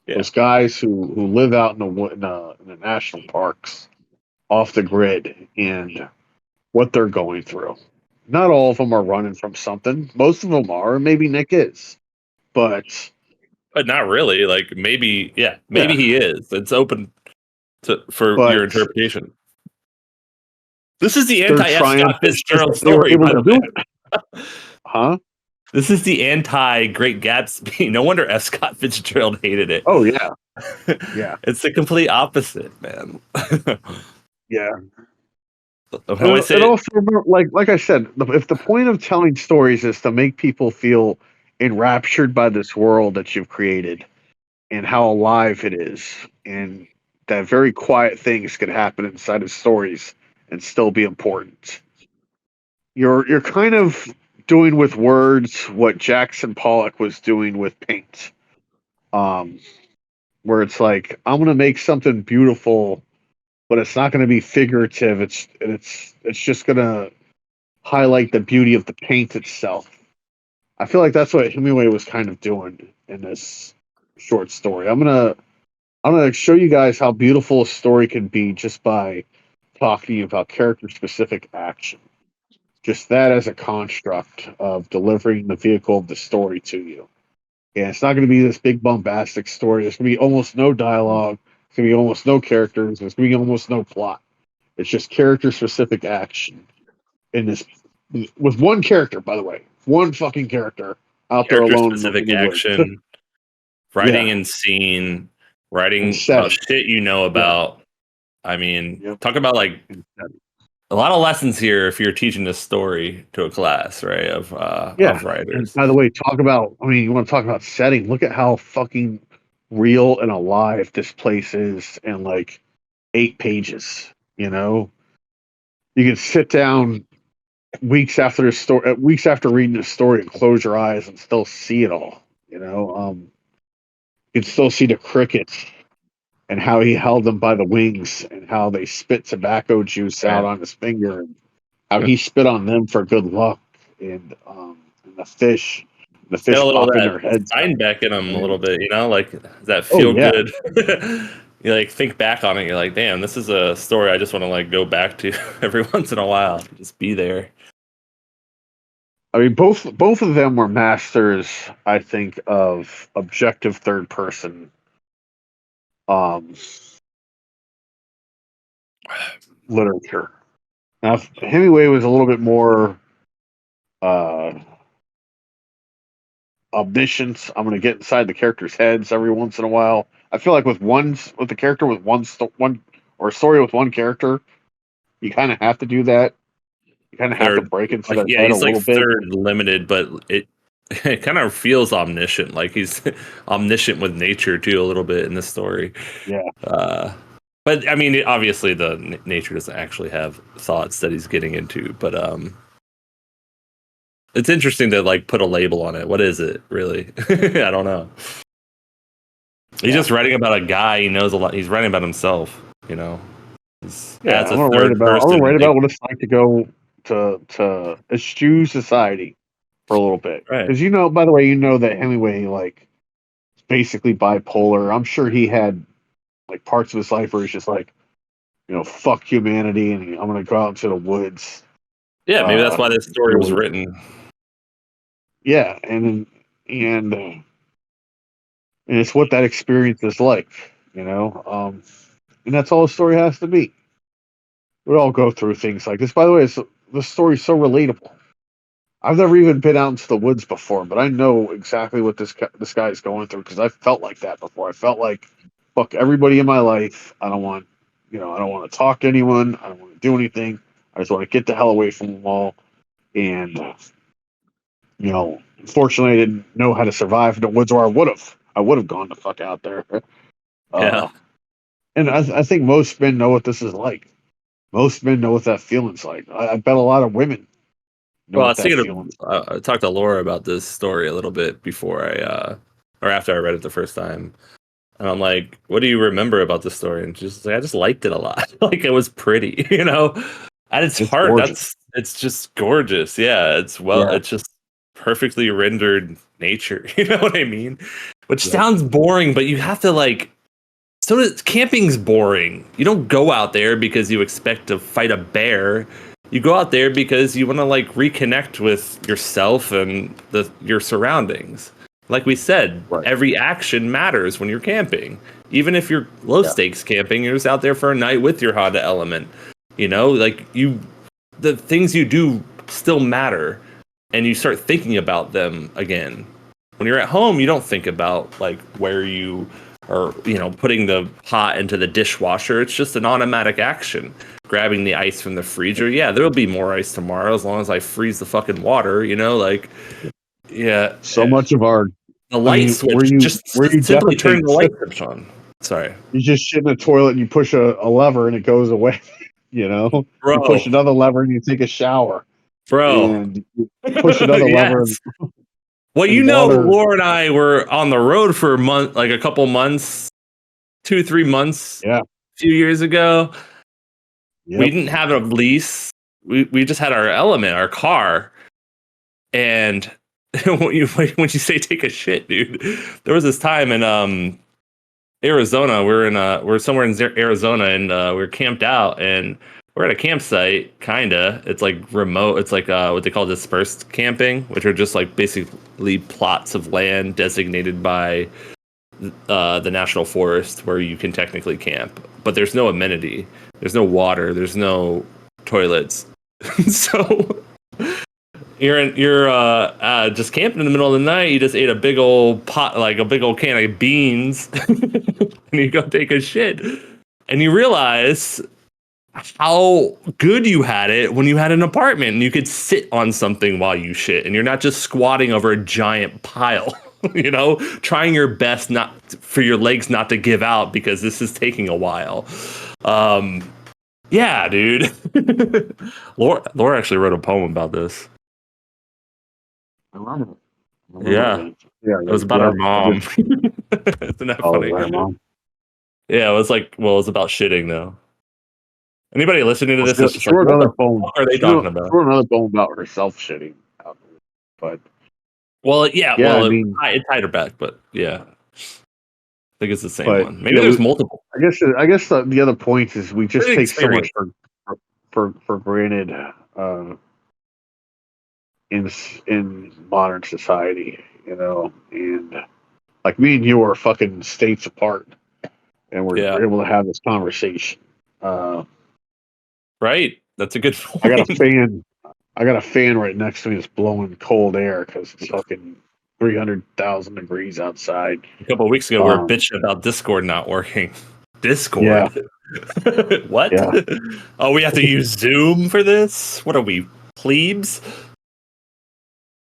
Yeah. Those guys who live out in the national parks, off the grid, and what they're going through. Not all of them are running from something. Most of them are. Maybe Nick is, but But not really. Like maybe, yeah, maybe yeah, he is. It's open to for your but interpretation. This is the their anti F. triumph Scott is just Fitzgerald that they were story, able by to the do way. it, huh? This is the anti Great Gatsby. No wonder F. Scott Fitzgerald hated it. Oh yeah, yeah, It's the complete opposite, man. yeah. How I And say it it, also, like I said, if the point of telling stories is to make people feel enraptured by this world that you've created and how alive it is, and that very quiet things can happen inside of stories and still be important. You're kind of doing with words what Jackson Pollock was doing with paint. Um, where it's like I'm gonna make something beautiful, but it's not gonna be figurative. It's just gonna highlight the beauty of the paint itself. I feel like that's what Hemingway was kind of doing in this short story. I'm going to show you guys how beautiful a story can be just by talking about character specific action. Just that as a construct of delivering the vehicle of the story to you. And it's not going to be this big bombastic story. There's going to be almost no dialogue. There's going to be almost no characters. There's going to be almost no plot. It's just character specific action in this with one character, by the way, one fucking character out there Character alone in specific the woods. action, writing Yeah, and scene, and writing about setting. shit you know Yeah, about. I mean, yep. talk about like And setting. a lot of lessons here if you're teaching this story to a class, right? Yeah, Of and writers. by the way, talk about. I mean, you want to talk about setting? Look at how fucking real and alive this place is in like 8 pages. You know, you can sit down weeks after reading the story, and close your eyes and still see it all. You know, you can still see the crickets and how he held them by the wings and how they spit tobacco juice out Right. on his finger and how he spit on them for good luck and the It's got fish a little of popping that their heads out. Steinbeck in them a little bit, you know, like that Oh feel yeah, good. You like think back on it, you're like, damn, this is a story I just want to like go back to every once in a while. Just be there. I mean both of them were masters, I think, of objective third person um, literature. Now Hemingway was a little bit more uh, omniscience. I'm going to get inside the characters' heads every once in a while. I feel like with the character with one or a story with one character, you kind of have to do that. You kind of have to Third, break into like their yeah, head a he's like little bit. third limited, but it kind of feels omniscient, like he's omniscient with nature too, a little bit in this story. Yeah, Uh, but I mean, obviously, the nature doesn't actually have thoughts that he's getting into. But it's interesting to like put a label on it. What is it really? I don't know. He's yeah, just writing about a guy he knows a lot. He's writing about himself. You know, yeah. as a third I'm gonna person. write Like, about what it's like to go to eschew society for a little bit. right? Because by the way, that Hemingway like basically bipolar. I'm sure he had like parts of his life where he's just like, fuck humanity, and I'm gonna go out into the woods. Yeah, maybe that's Uh, why this story was really, written. yeah, and it's what that experience is like, and that's all a story has to be. We all go through things like this. By the way, the story's so relatable. I've never even been out into the woods before, but I know exactly what this guy is going through because I felt like that before. I felt like, fuck everybody in my life. I don't want to talk to anyone. I don't want to do anything. I just want to get the hell away from them all. And unfortunately, I didn't know how to survive in the woods, or I would have. I would have gone the fuck out there. Yeah. Uh, and I think most men know what this is like. Most men know what that feeling's like. I bet a lot of women know Well, I what was that thinking feeling's like. of, I talked to Laura about this story a little bit before or after I read it the first time. And I'm like, what do you remember about the story? And she's like, I just liked it a lot. Like it was pretty, you know? At its It's heart, gorgeous. it's just gorgeous. Yeah, Yeah, it's just perfectly rendered nature. You know what I mean? Which yeah, sounds boring, but you have to like camping's boring. You don't go out there because you expect to fight a bear. You go out there because you want to like reconnect with yourself and your surroundings. Like we said, right. every action matters when you're camping. Even if you're low Yeah, stakes camping, you're just out there for a night with your Honda Element. You know, like the things you do still matter, and you start thinking about them again. When you're at home, you don't think about like where you are, putting the pot into the dishwasher. It's just an automatic action. Grabbing the ice from the freezer. Yeah, there'll be more ice tomorrow as long as I freeze the fucking water, like yeah. so much of our. The I light mean, switch, just where you simply turn defecate, the light switch on. Sorry. you just shit in the toilet and you push a lever and it goes away. You push Bro. another lever and you take a shower, Bro. and you push another lever Yes. Well, and water. Laura and I were on the road for a month, like a couple months, 2, 3 months, Yeah, a few years ago. We yep, didn't have a lease. We just had our Element, our car. And when you say take a shit, dude, there was this time, and Arizona. We're somewhere in Arizona, and we're camped out, and we're at a campsite. Kinda, it's like remote. It's like what they call dispersed camping, which are just like basically plots of land designated by the national forest where you can technically camp, but there's no amenity. There's no water. There's no toilets. So you're just camping in the middle of the night. You just ate a big old pot, like a big old can of beans, and you go take a shit, and you realize how good you had it when you had an apartment and you could sit on something while you shit, and you're not just squatting over a giant pile. Trying your best not for your legs not to give out because this is taking a while. Yeah, dude. Laura actually wrote a poem about this. I remember. I remember Yeah, that. Yeah, it was about her I mom. did. Isn't that Oh, funny? my mom. Yeah, it was like, well, it was about shitting though. Anybody listening to Well, this is just she like, wrote what the another poem. fuck are they talking She about? wrote another poem about herself shitting. But Well, yeah, yeah, I well, mean, it tied her back, but yeah, I think it's the same but one. Maybe there's multiple. I guess the other point is we just Great take so much experience. for granted uh, in modern society, and like me and you are fucking states apart, and Yeah, we're able to have this conversation. Uh, right. That's a good I got a point. fan. I got a fan right next to me that's blowing cold air because it's fucking 300,000 degrees outside. A couple of weeks ago, we were Um, bitching about Discord not working. yeah, Discord? What? yeah. Oh, we have to use Zoom for this? What are we, plebes?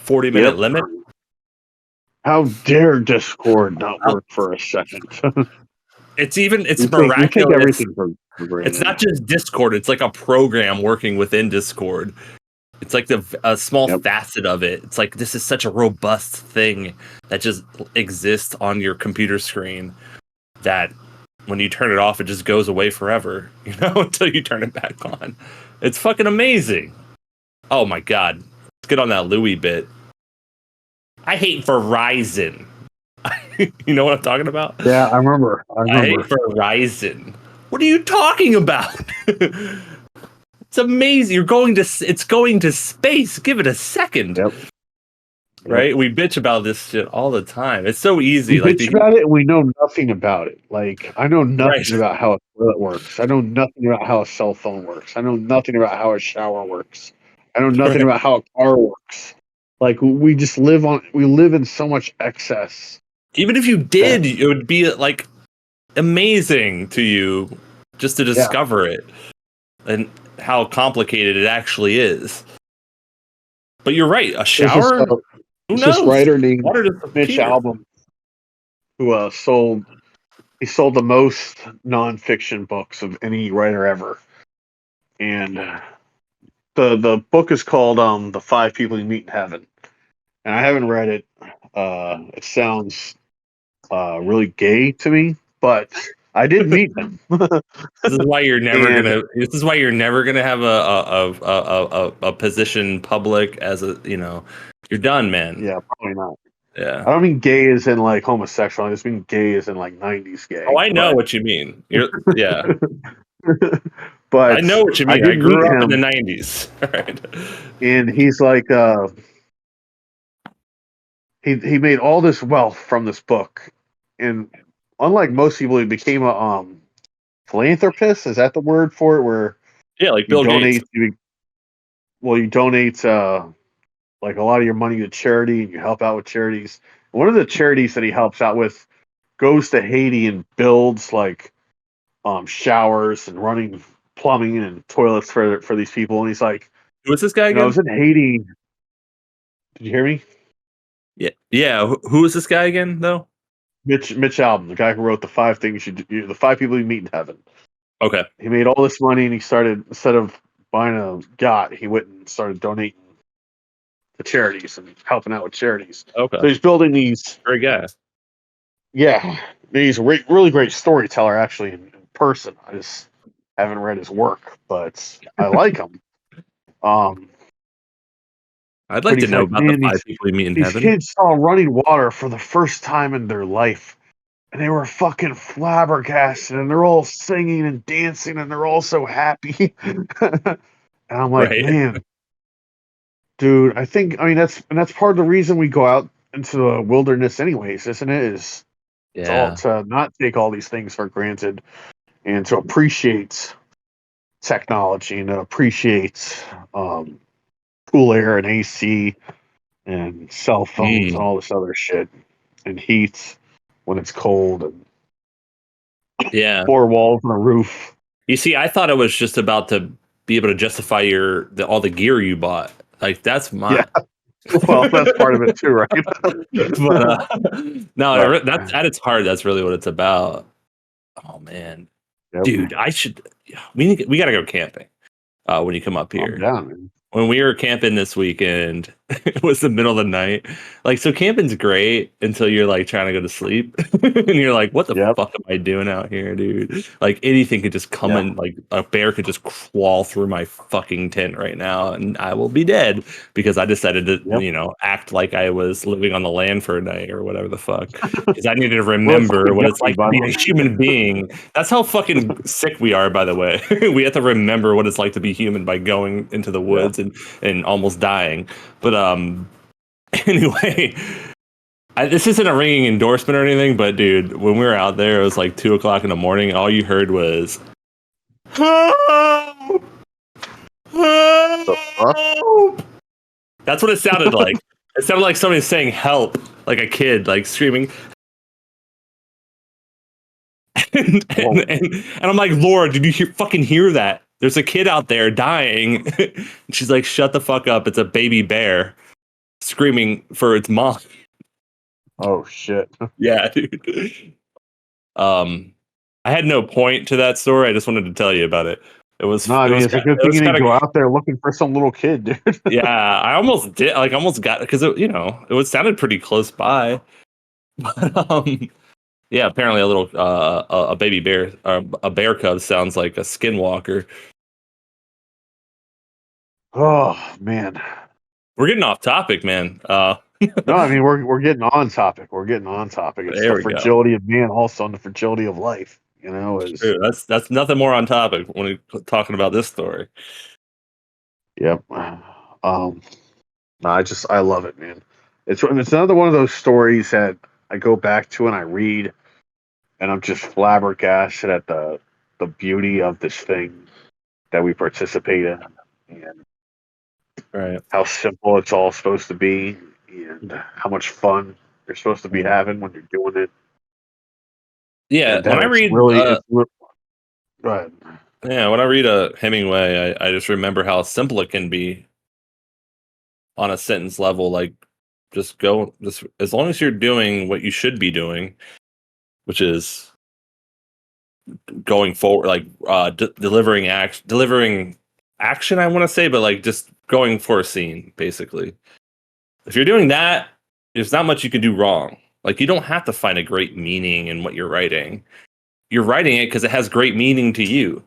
40-minute Yep. limit? How dare Discord not Well, work for a second? it's We take miraculous. everything for It's granted. not just Discord, it's like a program working within Discord. It's like a small Yep. facet of it. It's like this is such a robust thing that just exists on your computer screen that when you turn it off, it just goes away forever, until you turn it back on. It's fucking amazing. Oh my god. Let's get on that Louis bit. I hate Verizon. You know what I'm talking about? Yeah, I remember. I I hate remember. Verizon. What are you talking about? It's amazing. It's going to space. Give it a second. Yep. Yep. Right? We bitch about this shit all the time. It's so We easy. Like bitch about it and we know nothing about it. Like, I know right. nothing about how a toilet works. I know nothing about how a cell phone works. I know nothing about how a shower works. I know nothing Right. about how a car works. Like, we live in so much excess. Even if you That, did, it would be like amazing to you just to yeah. discover it and how complicated it actually is. But you're right. A There's shower? Who this knows? writer named Water just Mitch appears. Albom who sold the most nonfiction books of any writer ever. And the book is called The Five People You Meet in Heaven. And I haven't read it. It sounds really gay to me, but I did meet them. This is why you're never And gonna. This is why you're never gonna have a position public as a. You're done, man. yeah, probably not. Yeah. I don't mean gay as in like homosexual. I just mean gay as in like 90s Oh, gay. I know what you mean. Yeah. I know But what you I mean. I did meet grew up in the him, '90s. Right. and he's like, he made all this wealth from this book, and unlike most people, he became a philanthropist. Is that the word for it? Where Yeah, like you Bill Gates. donate, you donate like a lot of your money to charity, and you help out with charities. One of the charities that he helps out with goes to Haiti and builds like showers and running plumbing and toilets for these people. And he's like, Who is this guy I was again? in Haiti. Did you hear me? Yeah. Yeah. Who is this guy again, though? Mitch Albom, the guy who wrote the five people you meet in heaven. Okay. He made all this money and he started, instead of buying a yacht, he went and started donating to charities and helping out with charities. Okay. So he's building these, Great guy. yeah, he's a really great storyteller actually in person. I just haven't read his work, but I like him. Um, I'd but like to he's know like, about the man, five people we meet in these heaven. kids saw running water for the first time in their life. and they were fucking flabbergasted, and they're all singing and dancing, and they're all so happy. And I'm like, Right. man, dude, I mean that's part of the reason we go out into the wilderness anyways, isn't it? Is it's all Yeah. to not take all these things for granted and to appreciate technology and to appreciate um, cool air and AC and cell phones and Mm. all this other shit and heat when it's cold and Yeah. four walls and a roof. You see, I thought it was just about to be able to justify all the gear you bought. Like that's Yeah, my. well, that's part of it too, right? But no, But that's at its heart. That's really what it's about. Oh man, yep, dude, I should. We gotta go camping when you come up I'm here. down, man. When we were camping this weekend, it was the middle of the night. Like, so camping's great until you're like trying to go to sleep and you're like, what the Yep, fuck am I doing out here, dude? Like, anything could just come yeah, in, like, a bear could just crawl through my fucking tent right now and I will be dead because I decided to, yep. act like I was living on the land for a night or whatever the fuck. Because I needed to Well, it's like remember a what it's gummy, like to be buddy. a human being. That's how fucking sick we are, by the way. We have to remember what it's like to be human by going into the Yeah. woods and almost dying. But anyway, this isn't a ringing endorsement or anything, but dude, when we were out there, it was like 2 o'clock in the morning, and all you heard was help, The fuck? help. That's what it sounded like. It sounded like somebody saying help, like a kid, like screaming. and, Whoa. and I'm like, Laura, did you fucking hear that? There's a kid out there dying. And she's like, shut the fuck up. It's a baby bear screaming for its mom. Oh shit. Yeah, dude. Um, I had no point to that story. I just wanted to tell you about it. It was No, I it mean was it's a good it thing was you kind didn't of go out there looking for some little kid, dude. yeah. I almost did like almost got because it was sounded pretty close by. But, yeah, apparently a little a baby bear a bear cub sounds like a skinwalker. Oh man. We're getting off topic, man. No, I mean we're getting on topic. We're getting on topic. It's There the we go. fragility of man, also, and the fragility of life. Is True. That's nothing more on topic when we're talking about this story. yep. Um, no, I love it, man. It's another one of those stories that I go back to and I read, and I'm just flabbergasted at the beauty of this thing that we participate in, and Right. how simple it's all supposed to be, and how much fun you're supposed to be having when you're doing it, Yeah. and that it's really go ahead. When I read a Hemingway, I just remember how simple it can be on a sentence level. Like, just as long as you're doing what you should be doing, which is going forward, like delivering action. I want to say, but like just going for a scene, basically. If you're doing that, there's not much you can do wrong. Like, you don't have to find a great meaning in what you're writing. You're writing it because it has great meaning to you.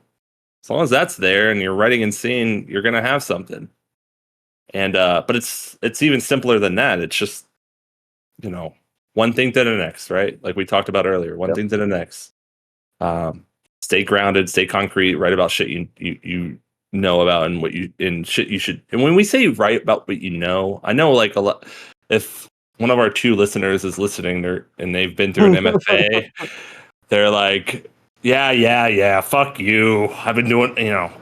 As long as that's there and you're writing and seeing, you're gonna have something. And but it's even simpler than that. It's just, you know, one thing to the next, right? Like we talked about earlier, one Yep. thing to the next. Stay grounded, stay concrete, write about shit you know about and what you and shit you should. And when we say write about what you know, I know like a lot. If one of our two listeners is listening, they've been through an MFA, they're like, yeah, fuck you. I've been doing,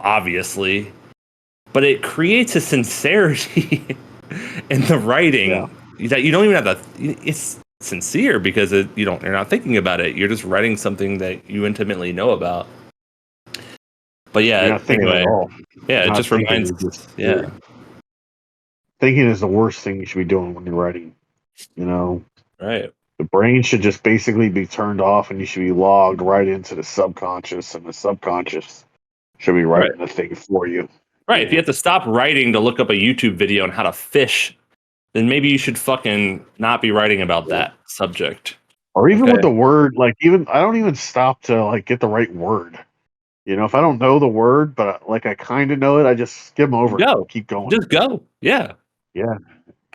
obviously, but it creates a sincerity in the Yeah. writing that you don't even have to. It's sincere because you're not thinking about it. You're just writing something that you intimately know about. But You're yeah, not thinking at anyway, all. yeah, You're it not just thinking. reminds. Yeah, Thinking is the worst thing you should be doing when you're writing. You know, right, the brain should just basically be turned off, and you should be logged right into the subconscious, and the subconscious should be right, writing the thing for you. right. If you have And to stop writing to look up a YouTube video on how to fish, then maybe you should fucking not be writing about that subject. or even with Okay. the word, like even I don't even stop to like get the right word. If I don't know the word, but like I kind of know it, I just skim over it and Go. keep going. Just go. Yeah. Yeah,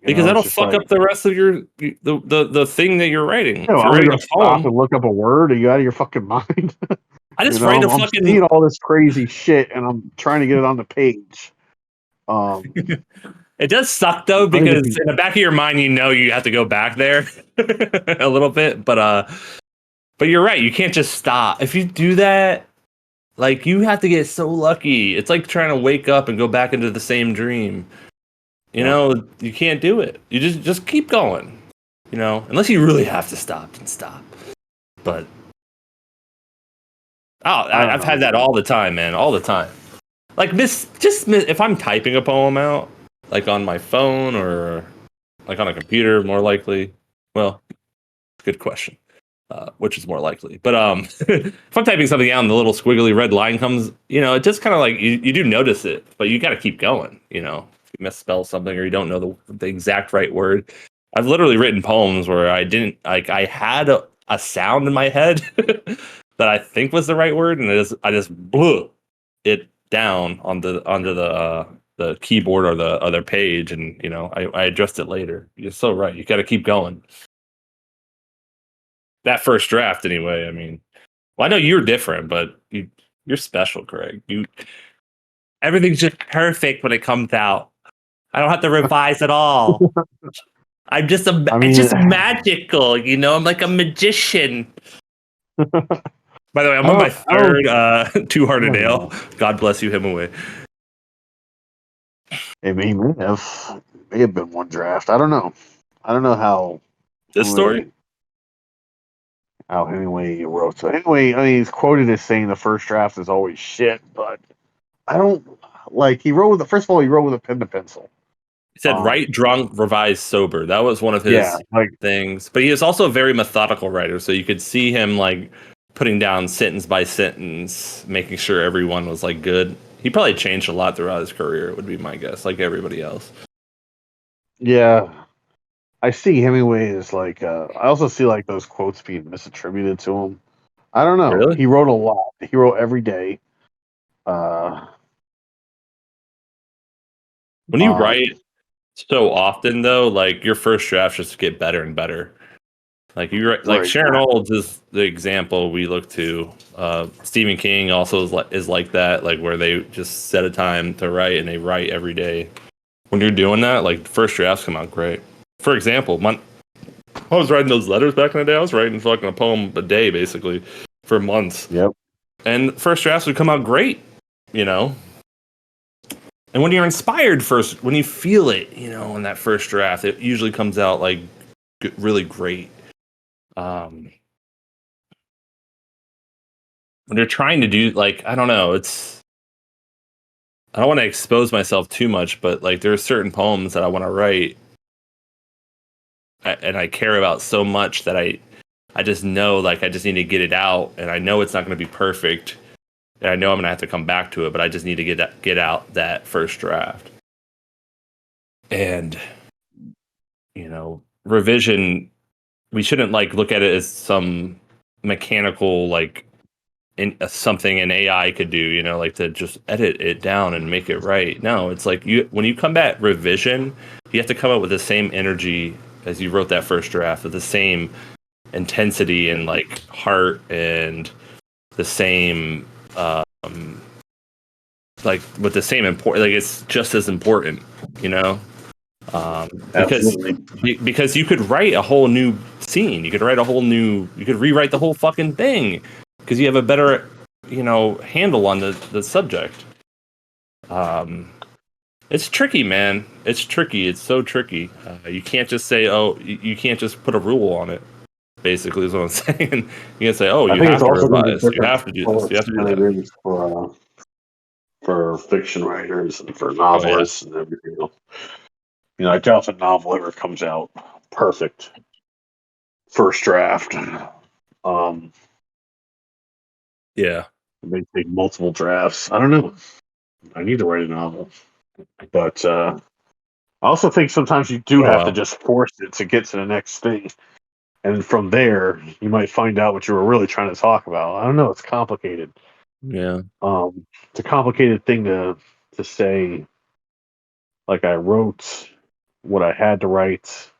Because It's that'll just fuck like, up the rest of the thing that you're writing. you know, If you're I'm writing gonna a stop poem, and look up a word. Are you out of your fucking mind? I just write a I'm seeing fucking. all this crazy shit, and I'm trying to get it on the page. It does suck though, I think because in the back of your mind, you know you have to go back there a little bit. But you're right. You can't just stop. If you do that, like you have to get so lucky. It's like trying to wake up and go back into the same dream. You Yeah. know, you can't do it. You just keep going. You know, unless you really have to stop, then stop. But I don't I've had know. that all the time, man, all the time. Like if I'm typing a poem out, like on my phone or like on a computer, more likely. Well, good question. Which is more likely? But if I'm typing something out and the little squiggly red line comes, you know, it just kind of like you do notice it, but you got to keep going. You know, if you misspell something or you don't know the exact right word. I've literally written poems where I didn't like I had a sound in my head that I think was the right word, and I just blew it down on the keyboard or the other page, and you know I adjust it later. You're so right. You got to keep going. That first draft, anyway. I mean, well, I know you're different, but you're special, Craig. Everything's just perfect when it comes out. I don't have to revise at all. I It's mean, just magical, you know. I'm like a magician. By the way, I'm on my I don't, third Two I Hearted don't Ale. know. God bless you, Hemingway. I mean, may have been one draft. I don't know. I don't know This story? Hemingway, how Hemingway wrote. So anyway, I mean, he's quoted as saying the first draft is always shit, but I don't like. He wrote with the first of all, he wrote with a pen to pencil. He said, "Write drunk, revise sober." That was one of Yeah, his like things. But he is also a very methodical writer, so you could see him like putting down sentence by sentence, making sure everyone was like good. He probably changed a lot throughout his career. Would be my guess, like everybody else. yeah, I see Hemingway as like. I also see like those quotes being misattributed to him. I don't know. Really? He wrote a lot. He wrote every day. Uh, When you um, write so often, though, like your first drafts just get better and better. Like like right. Sharon Olds is the example we look to. Stephen King also is like that, like where they just set a time to write and they write every day. When you're doing that, like first drafts come out great. For example, I was writing those letters back in the day. I was writing fucking a poem a day basically for months, Yep. and first drafts would come out great, you know. And when you're inspired first, when you feel it, you know, in that first draft, it usually comes out like really great. Um, when you're trying to do like I don't know, I don't want to expose myself too much, but like there are certain poems that I want to write and I care about so much that I just know like I just need to get it out, and I know it's not going to be perfect, and I know I'm going to have to come back to it, but I just need to get out that first draft. And you know, revision, we shouldn't like look at it as some mechanical like something an AI could do, you know, like to just edit it down and make it right. No, it's like when you come at revision, you have to come up with the same energy as you wrote that first draft, with the same intensity and like heart and the same like with the same important, like it's just as important, you know. Because Absolutely. you could write a whole new scene, you could write a whole new, you could rewrite the whole fucking thing because you have a better, you know, handle on the subject. Um, it's tricky, man. It's tricky. It's so tricky. You can't just say, oh, you can't just put a rule on it. Basically, is what I'm saying. You can say, oh, I you think it's have to also going to be revise. You different have to do this. for You have to do that. writers, for fiction writers, and for Oh yeah, novelists and everything else. I doubt a novel ever comes out perfect first draft. Um, yeah. it may take multiple drafts. I don't know. I need to write a novel, but I also think sometimes you do Oh have to well. just force it to get to the next thing, and from there you might find out what you were really trying to talk about. I don't know. It's complicated. Yeah. It's a complicated thing to say. Like I wrote what I had to write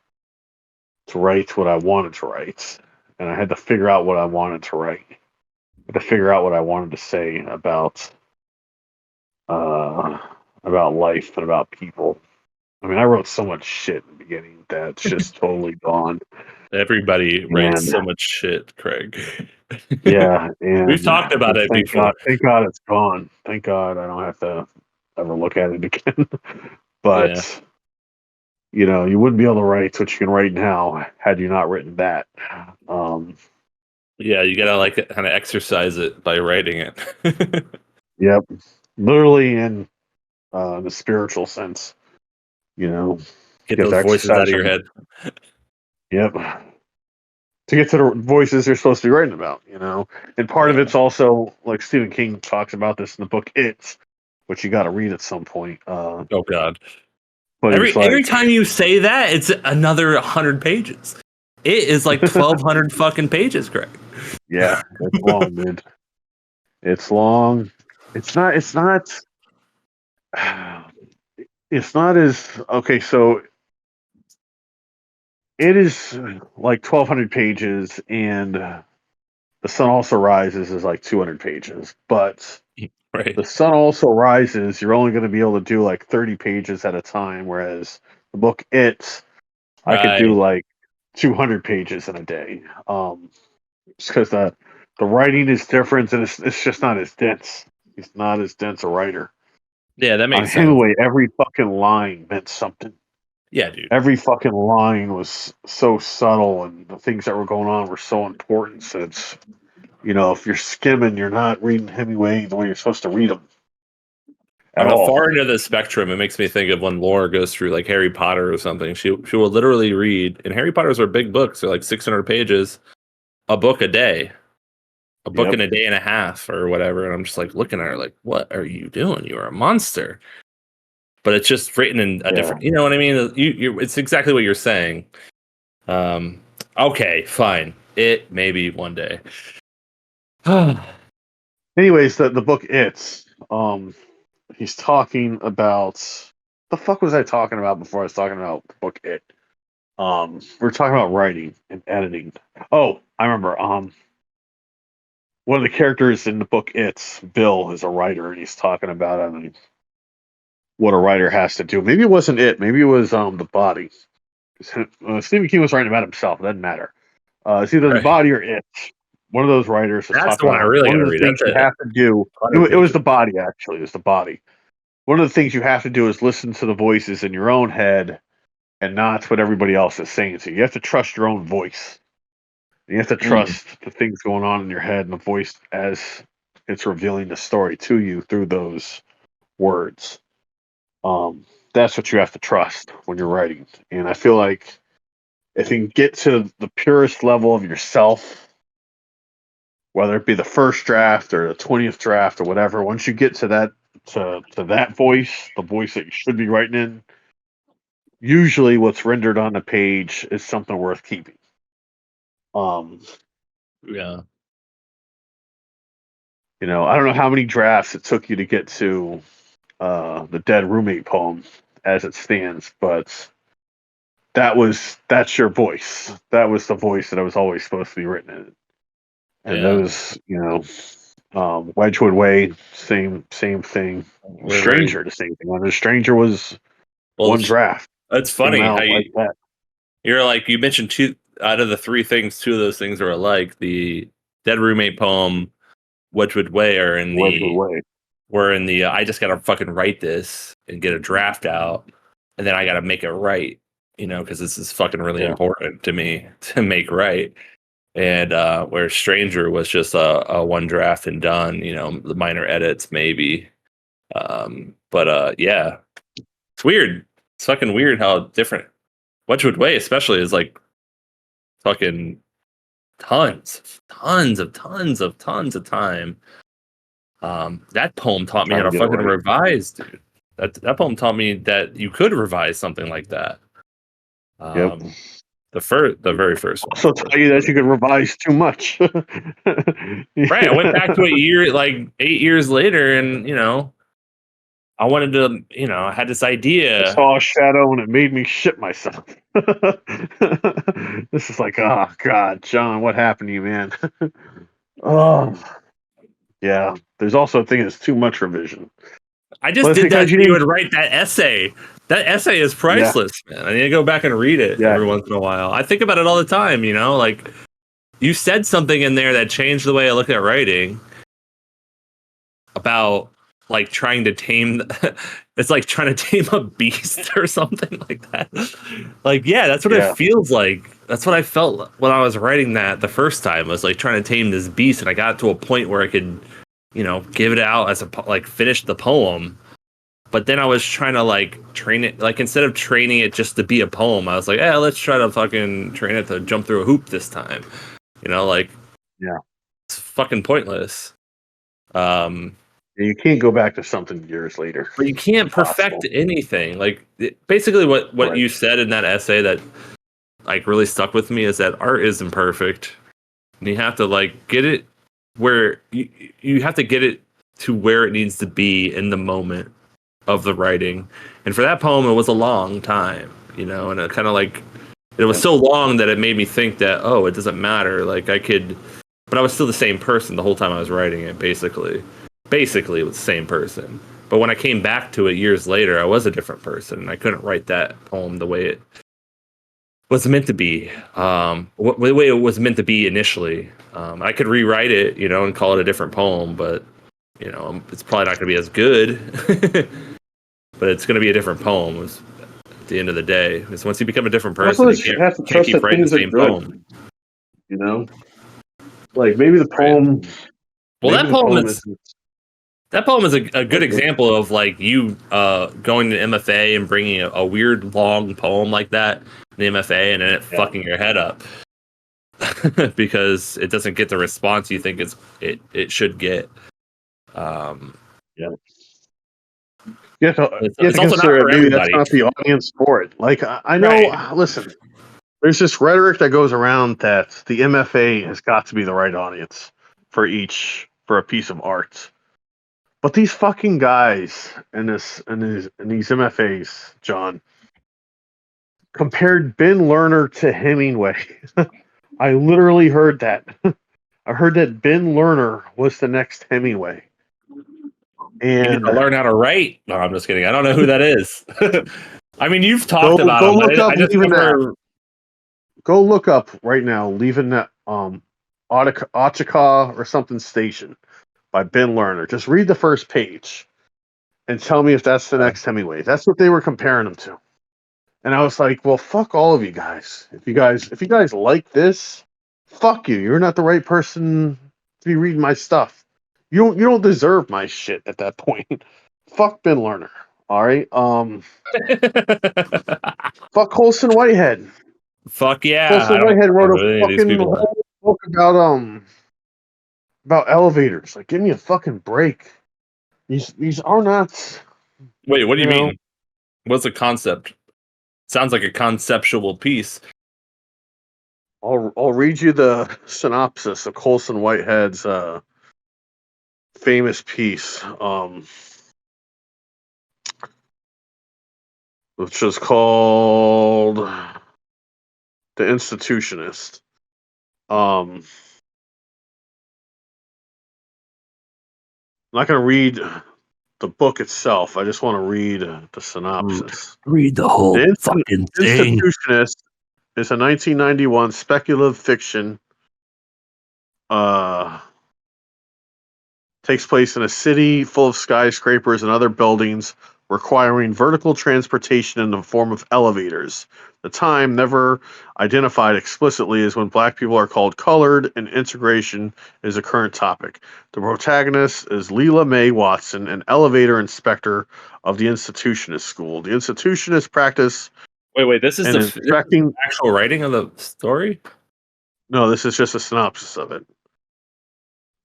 what I wanted to write, and I had to figure out what I wanted to write. I had to figure out what I wanted to say uh, about life and about people. I mean, I wrote so much shit in the beginning that's just totally gone. Everybody writes And so much shit, Craig. yeah, We've and talked about it before. thank God it's gone. Thank God I don't have to ever look at it again. Yeah. But you wouldn't be able to write what you can write now had you not written that. Um, Yeah, you gotta like kind of exercise it by writing it. yep, literally in the spiritual sense. You know, Get you have those to voices out of exercise your them. head. Yep, to get to the voices you're supposed to be writing about. And part of Yeah. it's also like Stephen King talks about this in the book It's, which you got to read at some point. Oh God. But he's Every like, time you say that, it's another 100 pages. It is like 1,200 fucking pages, Craig. yeah, it's long, dude. It's long. It's not. It's not. It's not as okay. So it is like 1,200 pages, and The Sun Also Rises is like 200 pages. But Right. The Sun Also Rises, you're only going to be able to do like 30 pages at a time, whereas the book I could do Right. like 200 pages in a day. Just because the writing is different, and it's just not as dense. He's not as dense a writer. Yeah, that On makes sense. Hemingway, every fucking line meant something. Yeah, dude. Every fucking line was so subtle, and the things that were going on were so important. So if you're skimming, you're not reading Hemingway the way you're supposed to read them at On the all. far end of the spectrum, it makes me think of when Laura goes through like Harry Potter or something. She will literally read, and Harry Potter's are big books. They're like 600 pages, a book a day, a book Yep. in a day and a half or whatever. And I'm just like looking at her like, what are you doing? You are a monster. But it's just written in a Yeah. different, you know what I mean? It's exactly what you're saying. Um, okay, fine. It maybe one day. Anyways, the book he's talking about the fuck was I talking about before I was talking about the book we're talking about writing and editing. Oh, I remember. One of the characters in the book Bill is a writer, and he's talking about what a writer has to do. Maybe it wasn't it. Maybe it was the body. Stephen King was writing about himself. It doesn't matter. It's either the Right. body or it. One of those writers is That's the talking one I about really one got of to the read. things That's you it. have to do. It, 100 it was pages. the body, actually. It was the body. One of the things you have to do is listen to the voices in your own head and not what everybody else is saying to you. You have to trust your own voice. You have to Mm, trust the things going on in your head and the voice as it's revealing the story to you through those words. That's what you have to trust when you're writing. And I feel like if you can get to the purest level of yourself, whether it be the first draft or the 20th draft or whatever, once you get to that voice, the voice that you should be writing in, usually what's rendered on the page is something worth keeping. Um, yeah. I don't know how many drafts it took you to get to the dead roommate poem as it stands, but that's your voice. That was the voice that I was always supposed to be written in. And Yeah. those, Wedgwood Way, same thing. We're very Stranger, the same thing. The Stranger was well. one draft, It's came funny how out like that. you're like you mentioned two out of the three things. Two of those things are alike. The dead roommate poem, Wedgwood Way, are in Wedgwood the Way. we're in the I just gotta fucking write this and get a draft out, and then I gotta make it right. Because this is fucking really Yeah, important to me to make right. And where Stranger was just a one draft and done. The minor edits maybe. But yeah, it's weird. It's fucking weird how different Wedgwood Way, especially, is like fucking tons of time. That poem taught me how trying to to get it fucking right. revise, dude. That poem taught me that you could revise something like that. Yep. The very first one, of Also course. tell you that you could revise too much. Right, I went back to a year, like 8 years later, and I wanted to, you know, I had this I idea. saw a shadow and it made me shit myself. This is like, oh God, John, what happened to you, man? Oh, yeah. There's also a thing that's too much revision, I but just it's did that because you so you need. would write that essay. That essay is Yeah, priceless, man. I need to go back and read it yeah, every once in a while. I think about it all the time, you know, like you said something in there that changed the way I look at writing about like trying to tame it's like trying to tame a beast or something like that. Like, yeah, that's what it yeah, feels like. That's what I felt when I was writing that the first time. Was like trying to tame this beast, and I got to a point where I could, you know, give it out as a like finish the poem. But then I was trying to like train it, like instead of training it just to be a poem, I was like, yeah, let's try to fucking train it to jump through a hoop this time. You know, like yeah. it's fucking pointless. Um, You can't go back to something years later. but you can't perfect Impossible. anything. Like basically, what Right. you said in that essay that like really stuck with me is that art is imperfect, and you have to like get it where you have to get it to where it needs to be in the moment of the writing. And for that poem, it was a long time, you know, and it kind of like it was Yeah. so long that it made me think that it doesn't matter. Like I could, but I was still the same person the whole time I was writing it. Basically, it was the same person. But when I came back to it years later, I was a different person, and I couldn't write that poem the way it was meant to be. The way it was meant to be initially. I could rewrite it, you know, and call it a different poem, but you know, it's probably not going to be as good. But it's going to be a different poem at the end of the day. Because once you become a different Also, person, you you have to can't trust keep that writing the things are same good. poem. You know, like maybe the Right. poem. Well, Maybe the poem isn't that poem is a good like. example of like you going to MFA and bringing a weird long poem like that in the MFA and then it Yeah. fucking your head up because it doesn't get the response you think it should get. Um, Yeah. You have it's to also not consider that for maybe that's everybody. not the audience for it. Like I know. Right. Listen, there's this rhetoric that goes around that the MFA has got to be the right audience for a piece of art. But these fucking guys in these MFAs, John, compared Ben Lerner to Hemingway. I literally heard that. I heard that Ben Lerner was the next Hemingway. You need And to learn how to write. No, I'm just kidding. I don't know who that is. I mean, you've go talked about go him, but look up I just Leaving That. never. Go look up right now, Leaving That Ochaka or something station by Ben Lerner. Just read the first page and tell me if that's the next Hemingway. That's what they were comparing him to. And I was like, well, fuck all of you guys. If you guys like this, fuck you. You're not the right person to be reading my stuff. You don't deserve my shit at that point. Fuck Ben Lerner. All right. Fuck Colson Whitehead. Fuck yeah! I Colson don't Whitehead wrote know a who any of these fucking people are. whole book about elevators. Like, give me a fucking break. These are not, Wait, what do you you know. mean? What's the concept? Sounds like a conceptual piece. I'll read you the synopsis of Colson Whitehead's famous piece, which is called "The Institutionist." I'm not going to read the book itself. I just want to read the synopsis. Read the whole The fucking thing. Institutionist is a 1991 speculative fiction. Uh, Takes place in a city full of skyscrapers and other buildings requiring vertical transportation in the form of elevators. The time, never identified explicitly, is when black people are called colored, and integration is a current topic. The protagonist is Leela Mae Watson, an elevator inspector of the Institutionist School. The Institutionist practice Wait. This is and this is the inspecting. actual writing of the story. No, this is just a synopsis of it.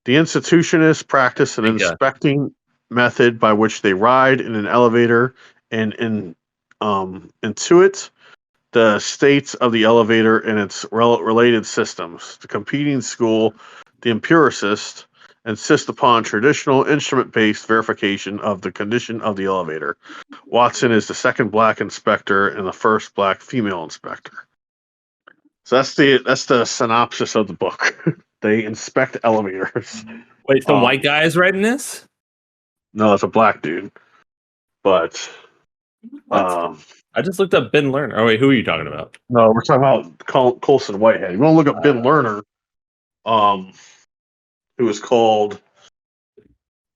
The institutionists practice an Yeah. inspecting method by which they ride in an elevator and intuit the states of the elevator and its related systems. The competing school, the empiricist, insist upon traditional instrument-based verification of the condition of the elevator. Watson is the second black inspector and the first black female inspector. So that's the synopsis of the book. They inspect elevators. Wait, some white guy is writing this? No, it's a black dude. But What? I just looked up Ben Lerner. Oh wait, who are you talking about? no, we're talking about Colson Whitehead. You want to look up Ben Lerner, who is called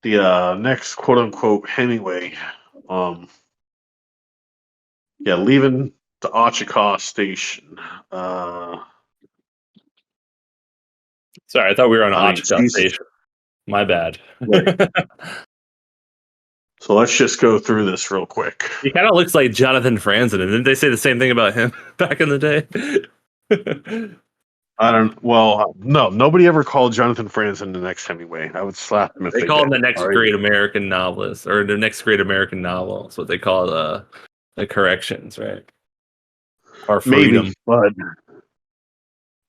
the next quote unquote Hemingway. Leaving the Ochakov station. Sorry, I thought we were on I mean, Ochakov Station. My bad. Right. So let's just go through this real quick. He kind of looks like Jonathan Franzen. Didn't they say the same thing about him back in the day? No, nobody ever called Jonathan Franzen the next Hemingway. I would slap him if They they call him did. the next great American novelist, or the next great American novel. That's what they call the corrections, right? Or freedom. Maybe,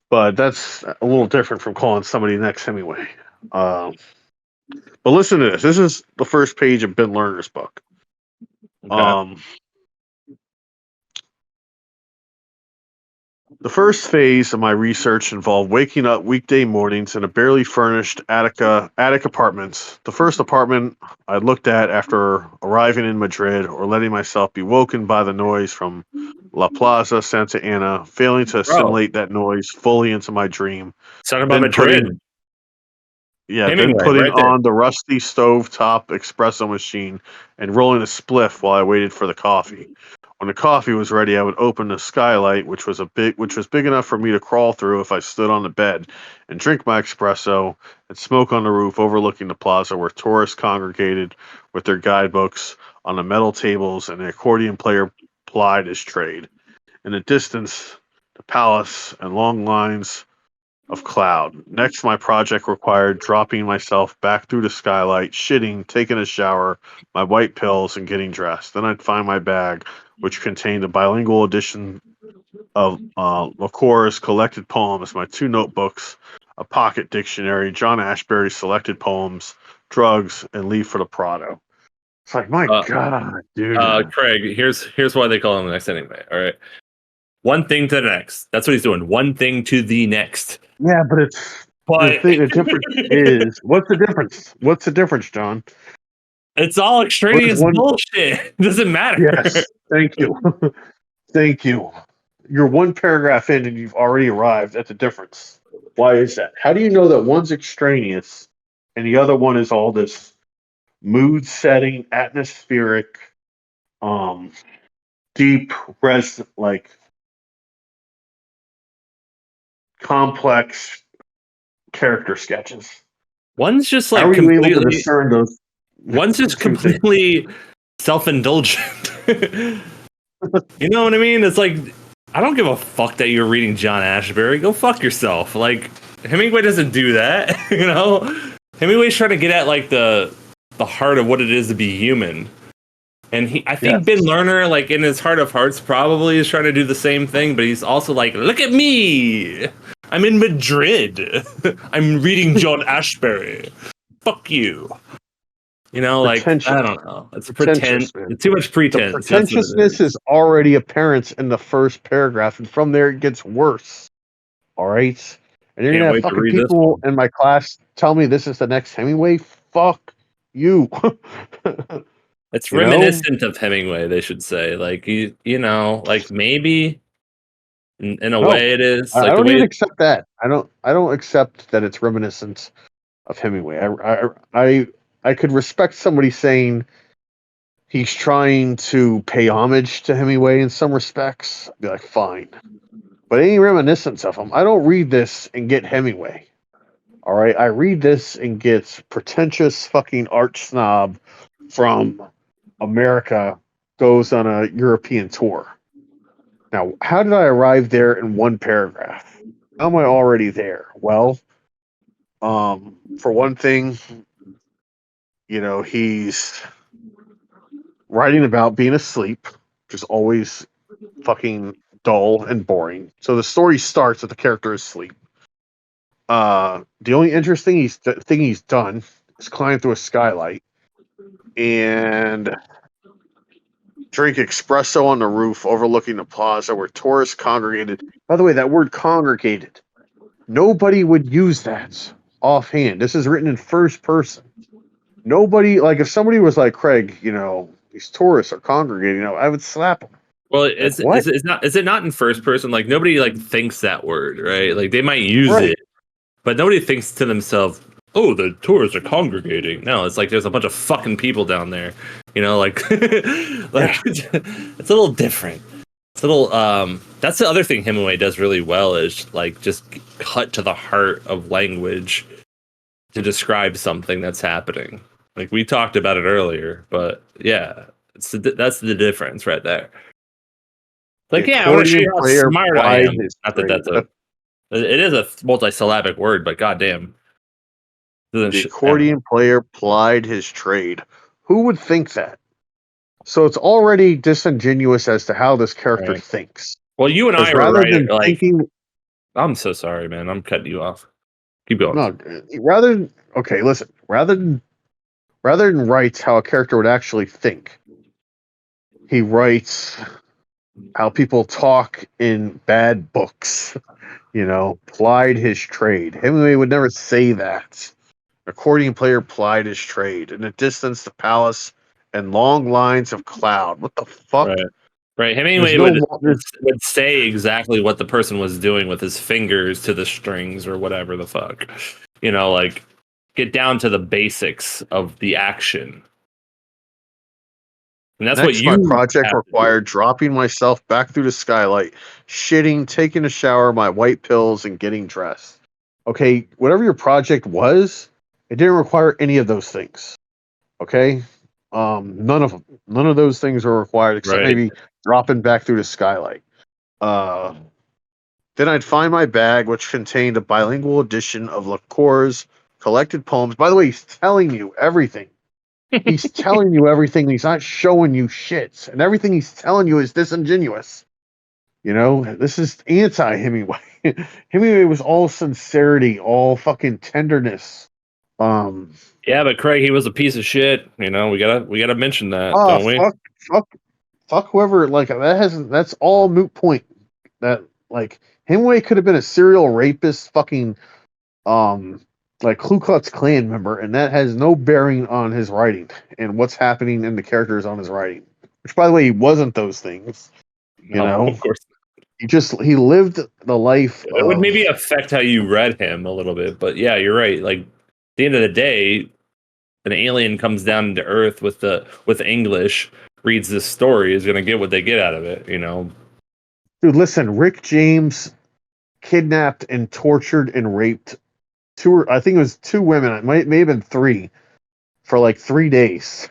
but that's a little different from calling somebody next Hemingway. But listen to this. This is the first page of Ben Lerner's book. Okay. The first phase of my research involved waking up weekday mornings in a barely furnished attic apartment. The first apartment I looked at after arriving in Madrid, or letting myself be woken by the noise from La Plaza Santa Ana, failing to assimilate that noise fully into my dream. Talking about Madrid. Then putting on the rusty stovetop espresso machine and rolling a spliff while I waited for the coffee. When the coffee was ready, I would open the skylight, which was big enough for me to crawl through if I stood on the bed, and drink my espresso and smoke on the roof overlooking the plaza where tourists congregated with their guidebooks on the metal tables and the accordion player plied his trade. In the distance, the palace and long lines of cloud. Next, my project required dropping myself back through the skylight, shitting, taking a shower, my white pills, and getting dressed. Then I'd find my bag, which contained a bilingual edition of Lacour's collected poems, my 2 notebooks, a pocket dictionary, John Ashbery's selected poems, drugs, and leave for the Prado. It's like, my God, dude. Craig, here's why they call him the next Hemingway. All right. One thing to the next. That's what he's doing. One thing to the next. Yeah, but the difference is, what's the difference? What's the difference, John? It's all extraneous bullshit. It doesn't matter. Yes, thank you. Thank you. You're one paragraph in and you've already arrived at the difference. Why is that? How do you know that one's extraneous and the other one is all this mood setting, atmospheric, deep, complex character sketches? One's just like, how are you able to discern those? One's just completely self-indulgent. You know what I mean? It's like, I don't give a fuck that you're reading John Ashbery. Go fuck yourself. Like, Hemingway doesn't do that. You know, Hemingway's trying to get at like the heart of what it is to be human. And I think Ben Lerner, like in his heart of hearts, probably is trying to do the same thing. But he's also like, look at me. I'm in Madrid. I'm reading John Ashbery. Fuck you. You know, like, I don't know. It's pretend. It's too much pretense. The pretentiousness is already apparent in the first paragraph, and from there it gets worse. All right? And you're going to have fucking people in my class tell me this is the next Hemingway? Fuck you. It's reminiscent of Hemingway, they should say. Like, you know, like maybe in a way it is. I don't even accept that. I don't accept that it's reminiscent of Hemingway. I could respect somebody saying he's trying to pay homage to Hemingway in some respects. I'd be like, fine. But any reminiscence of him, I don't read this and get Hemingway. All right? I read this and get pretentious fucking arch snob from America goes on a European tour. Now, how did I arrive there in one paragraph? How am I already there? Well, for one thing, you know, he's writing about being asleep, which is always fucking dull and boring. So the story starts with the character asleep. The only interesting thing he's done is climb through a skylight and drink espresso on the roof overlooking the plaza where tourists congregated. By the way, that word congregated, nobody would use that offhand. This is written in first person. Nobody, like, if somebody was like, Craig, these tourists are congregating, I would slap them. Well, Like, it's what? it's not, is it not in first person? Like nobody like thinks that word, right? Like they might use Right. it, but nobody thinks to themselves, "Oh, the tourists are congregating." No, it's like there's a bunch of fucking people down there. Like Yeah. it's a little different. It's a little that's the other thing Hemingway does really well is like just cut to the heart of language to describe something that's happening. Like we talked about it earlier, but yeah, that's the difference right there. The Like, yeah, I want to show accordion you how player smart I plied am. his Not that trade. that's a, it is a multi-syllabic word, but goddamn, doesn't The I don't know. accordion player plied his trade. Who would think that? So it's already disingenuous as to how this character Right. thinks. Well, you and Because I were rather right. than Like, thinking, I'm so sorry, man. I'm cutting you off. Keep going. no, okay, listen, rather than write how a character would actually think, he writes how people talk in bad books. Plied his trade. Hemingway would never say that. Accordion player plied his trade. In the distance, the palace and long lines of cloud. What the fuck? Right. Right. There's Hemingway no. would say exactly what the person was doing with his fingers to the strings or whatever the fuck. Like get down to the basics of the action. And that's what Next, my you project have to do. required dropping myself back through the skylight, shitting, taking a shower, my white pills, and getting dressed. Okay, whatever your project was, it didn't require any of those things. Okay, none of them. None of those things were required except Right. maybe dropping back through the skylight. Uh, then I'd find my bag, which contained a bilingual edition of Lacour's collected poems. By the way, he's telling you everything. He's telling you everything. He's not showing you shit. And everything he's telling you is disingenuous. This is anti Hemingway. Hemingway was all sincerity, all fucking tenderness. Um, Yeah, but Craig, he was a piece of shit. We gotta mention that, ah, don't we? fuck, fuck whoever. Like that's all moot point. That like Hemingway could have been a serial rapist, fucking um, like Ku Klux Klan member, and that has no bearing on his writing and what's happening in the characters on his writing. Which, by the way, he wasn't those things. You No, know, of course. he lived the life It would maybe of. affect how you read him a little bit, but yeah, you're right. Like at the end of the day, an alien comes down to Earth with English, reads this story, is gonna get what they get out of it. Dude, listen, Rick James kidnapped and tortured and raped I think it was two women. It may have been three for like 3 days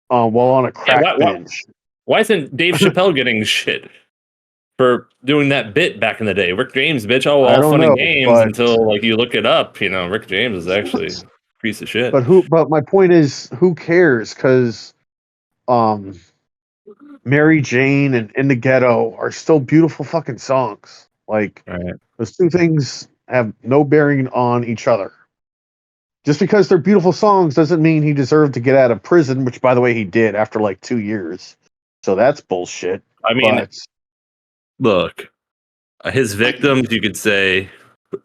while on a Yeah, crack binge. why isn't Dave Chappelle getting shit for doing that bit back in the day? Rick James, bitch, I all don't fun and know, games but until like you look it up. Rick James is actually a piece of shit. but my point is, who cares? Because um, Mary Jane and In the Ghetto are still beautiful fucking songs. Like Right. those two things have no bearing on each other. Just because they're beautiful songs doesn't mean he deserved to get out of prison, which, by the way, he did after like 2 years. So that's bullshit. I mean, But look, his victims, you could say,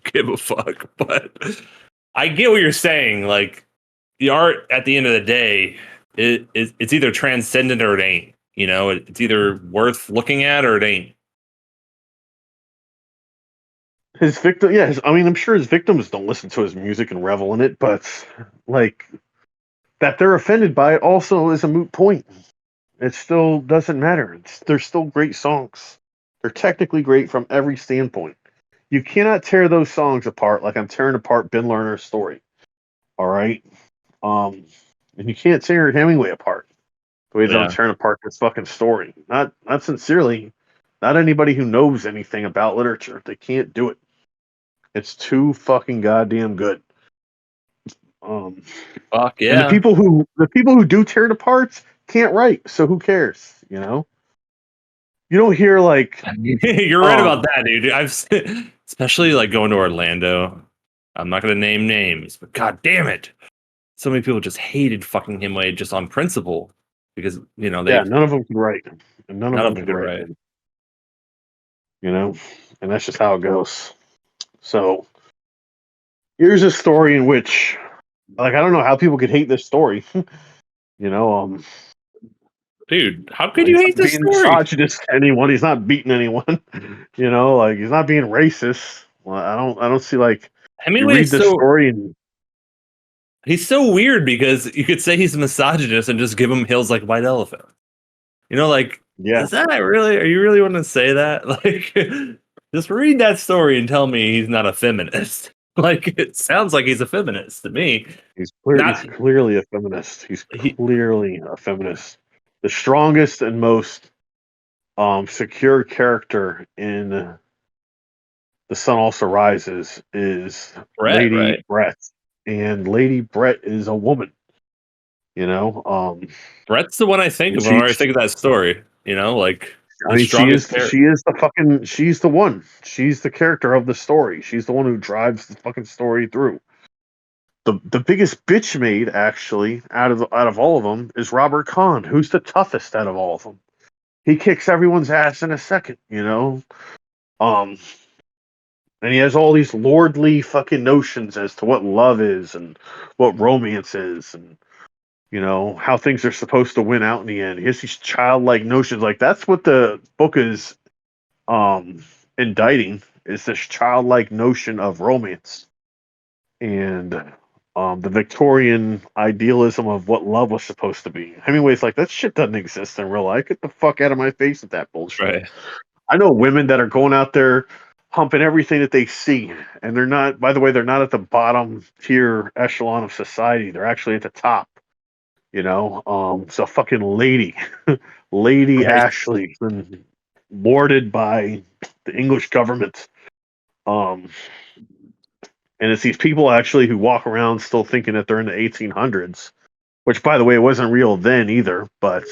give a fuck, but I get what you're saying. Like the art at the end of the day, it's either transcendent or it ain't. It's either worth looking at or it ain't. his victim, yeah, I mean, I'm sure his victims don't listen to his music and revel in it, but like that they're offended by it also is a moot point. It still doesn't matter. They're still great songs. They're technically great from every standpoint. You cannot tear those songs apart like I'm tearing apart Ben Lerner's story. All right. And you can't tear Hemingway apart the way that I'm Yeah. tearing apart this fucking story. Not sincerely. Not anybody who knows anything about literature. They can't do it. It's too fucking goddamn good. Um, Fuck and the yeah. people who do tear it apart can't write. So who cares? You don't hear like You're right about um that, dude. especially like going to Orlando. I'm not gonna name names, but god damn it, so many people just hated fucking Hemingway just on principle because Yeah, they none of them could write, and none of none of them them could could write, write. man. You know, and that's just how it goes. So here's a story in which, like, I don't know how people could hate this story. you know, Dude, how could you he's hate not this being story? misogynist to anyone. He's not beating anyone. Like he's not being racist. Well, I don't see like you Hemingway read is this so story and he's so weird because you could say he's a misogynist and just give him Hills Like White Elephant. Like, yeah, is that really? Are you really want to say that? Like, just read that story and tell me he's not a feminist. Like, it sounds like he's a feminist to me. he's Not clearly a feminist. He's he, clearly a feminist. The strongest and most secure character in The Sun Also Rises is Brett, Lady right? Brett, and Lady Brett is a woman. You know, Brett's the one I think and of whenever I she's think of that story. Like I the mean, strongest she character. is the fucking she's the one. She's the character of the story. She's the one who drives the fucking story through. The biggest bitch made actually out of all of them is Robert Kahn, who's the toughest out of all of them. He kicks everyone's ass in a second. Um, and he has all these lordly fucking notions as to what love is and what romance is and how things are supposed to win out in the end. He has these childlike notions. Like that's what the book is indicting, is this childlike notion of romance and the Victorian idealism of what love was supposed to be. Hemingway's like, that shit doesn't exist in real life. Get the fuck out of my face with that bullshit. Right. I know women that are going out there humping everything that they see, and they're not. By the way, they're not at the bottom tier echelon of society. They're actually at the top. So fucking lady Right. Ashley, been lorded by the English government. Um, and it's these people actually who walk around still thinking that they're in the 1800s, which, by the way, it wasn't real then either, but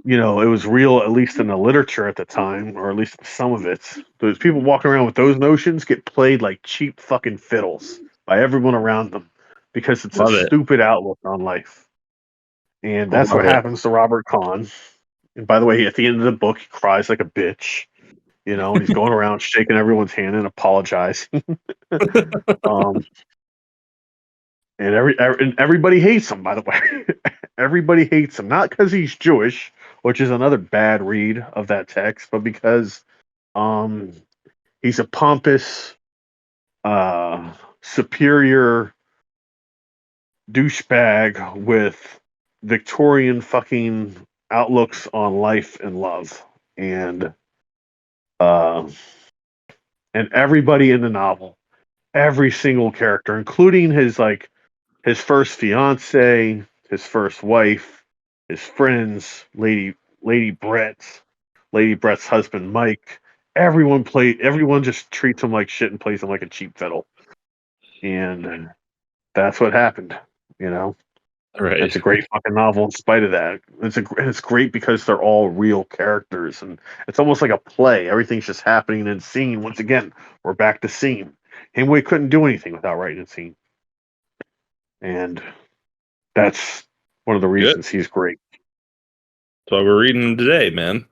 it was real at least in the literature at the time, or at least some of it. Those people walking around with those notions get played like cheap fucking fiddles by everyone around them because it's a Love it. stupid outlook on life. And that's what Love it. happens to Robert Kahn. And by the way, at the end of the book, he cries like a bitch, and he's going around shaking everyone's hand and apologizing. um, and everybody hates him, by the way. Everybody hates him, not because he's Jewish, which is another bad read of that text, but because um, he's a pompous, superior douchebag with Victorian fucking outlooks on life and love, and uh, and everybody in the novel, every single character, including his first fiance, his first wife, his friends, Lady Brett, Lady Brett's husband Mike. Everyone just treats him like shit and plays him like a cheap fiddle. And that's what happened, you know. Right. It's a great fucking novel in spite of that. It's great because they're all real characters and it's almost like a play. Everything's just happening in scene. Once again, we're back to scene. Hemingway couldn't do anything without writing in scene. And that's one of the Good. reasons he's great. That's why we're reading them today, man.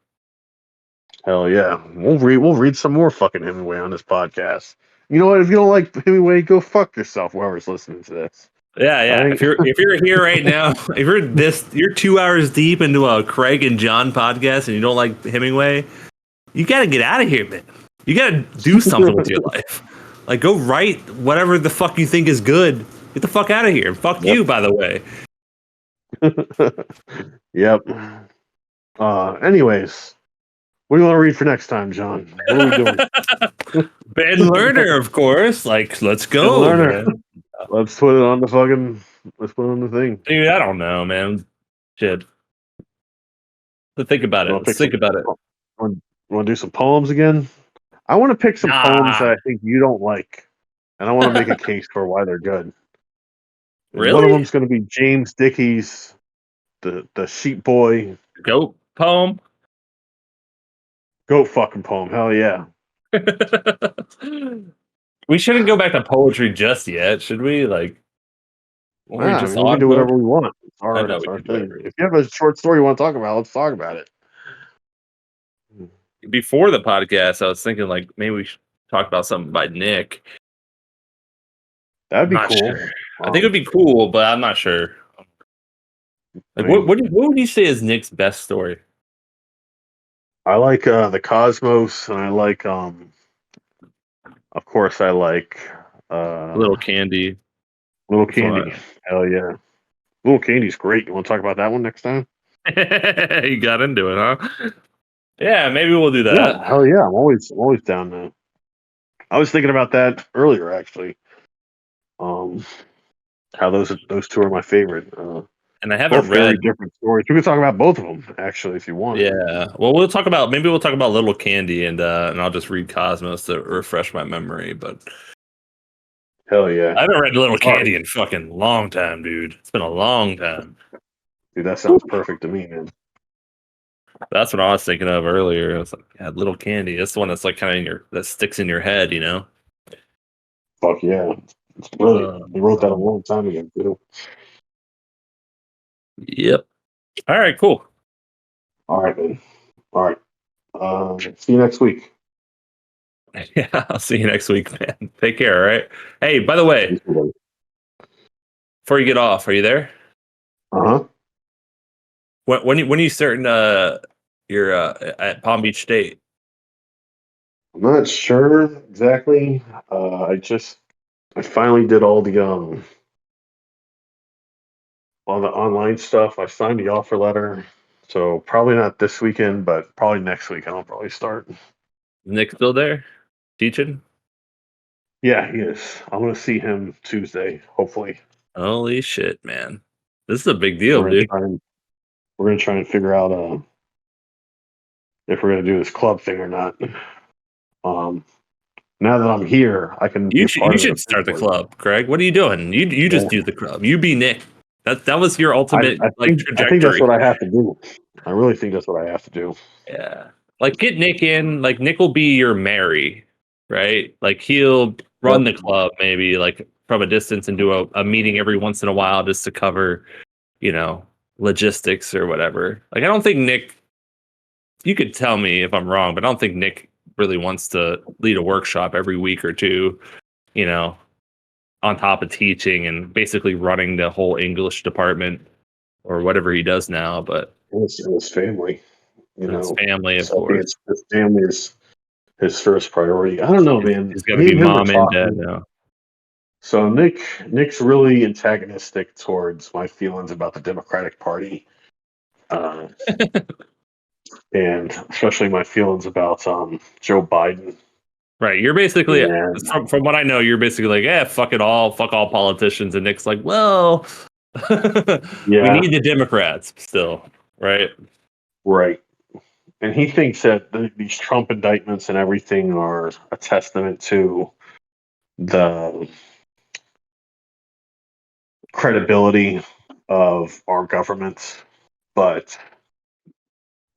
Hell yeah. We'll read some more fucking Hemingway on this podcast. You know what? If you don't like Hemingway, go fuck yourself, whoever's listening to this. Yeah, All yeah. right. If you're here right now, if you're 2 hours deep into a Craig and John podcast and you don't like Hemingway, you gotta get out of here, man. You gotta do something with your life. Like go write whatever the fuck you think is good. Get the fuck out of here. Fuck Yep. you, by the way. Yep. Anyways, what do you want to read for next time, John? What are we doing? Ben Lerner, of course. Like, let's And go, Learner. man. Let's put it on the fucking. Let's put it on the thing. Dude, I don't know, man. Shit. Let's think about You it. want to Let's pick some? think about it. Want to do some poems again? I want to pick some poems that Nah. I think you don't like, and I want to make a case for why they're good. And one of Really? them's going to be James Dickey's the Sheep Boy Goat poem? goat fucking poem. Hell yeah. We shouldn't go back to poetry just yet, should we? Like, when we Yeah, I just mean, we can on do whatever poetry? we want. I know It's we our can do thing. whatever. If you have a short story you want to talk about, let's talk about it. Before the podcast, I was thinking like maybe we should talk about something by Nick. That'd I'm be not cool. sure. I think it'd be cool, but I'm not sure. I Like, mean, what would you say is Nick's best story? I like the Cosmos, and I like, of course, I like Little Candy. Little That's one. Candy. Hell yeah, Little Candy's great. You want to talk about that one next time? You got into it, huh? Yeah, maybe we'll do Yeah, that. hell yeah. I'm always down there. I was thinking about that earlier, actually. Um, how those two are my favorite. And I haven't Both very read. different stories. We could talk about both of them, actually, if you want. Yeah. Well, maybe we'll talk about Little Candy and I'll just read Cosmos to refresh my memory. But Hell yeah. I haven't read Little All right, Candy in fucking long time, dude. It's been a long time. dude, that sounds perfect to me, man. That's what I was thinking of earlier. I was like, yeah, Little Candy. That's the one that's like kind of in your that sticks in your head, you know? Fuck yeah, it's brilliant. He wrote that a Um, long time ago, too. yep. All right, cool. All right, man. All right. See you next week. Yeah, I'll see you next week, man. Take care, all right? Hey, by the way, before you get off, are you there? Uh huh. When you starting you're at Palm Beach State? I'm not sure exactly. I finally did all the online stuff. I signed the offer letter. So probably not this weekend, but probably next weekend I'll probably start. Nick still there? Teaching? Yeah, he is. I'm gonna see him Tuesday, hopefully. Holy shit, man. This is a big deal, We're gonna dude. try and we're gonna try and figure out if we're gonna do this club thing or not. Um, now that I'm here, I can be a part You of it should start the officially. club, Craig. What are you doing? You just do Yeah, the club. You be Nick. That was your ultimate like I think that's trajectory. what I have to do. I really think that's what I have to do. Yeah. Like get Nick in, like Nick will be your Mary, right? Like he'll Yep. run the club maybe like from a distance and do a meeting every once in a while just to cover, you know, logistics or whatever. Like I don't think Nick, you could tell me if I'm wrong, but I don't think Nick really wants to lead a workshop every week or two, you know, on top of teaching and basically running the whole English department or whatever he does now. But And his family, you his know. family, of So I think course. his family is his first priority. I don't know, man. He's got to Me be and him were mom and dad talking. now. So Nick's really antagonistic towards my feelings about the Democratic Party, uh, and especially my feelings about Joe Biden. Right. You're basically And from what I know, you're basically like, yeah, fuck it all, fuck all politicians. And Nick's like, well, we yeah, need the Democrats still, right? right. And he thinks that these Trump indictments and everything are a testament to the credibility of our government. But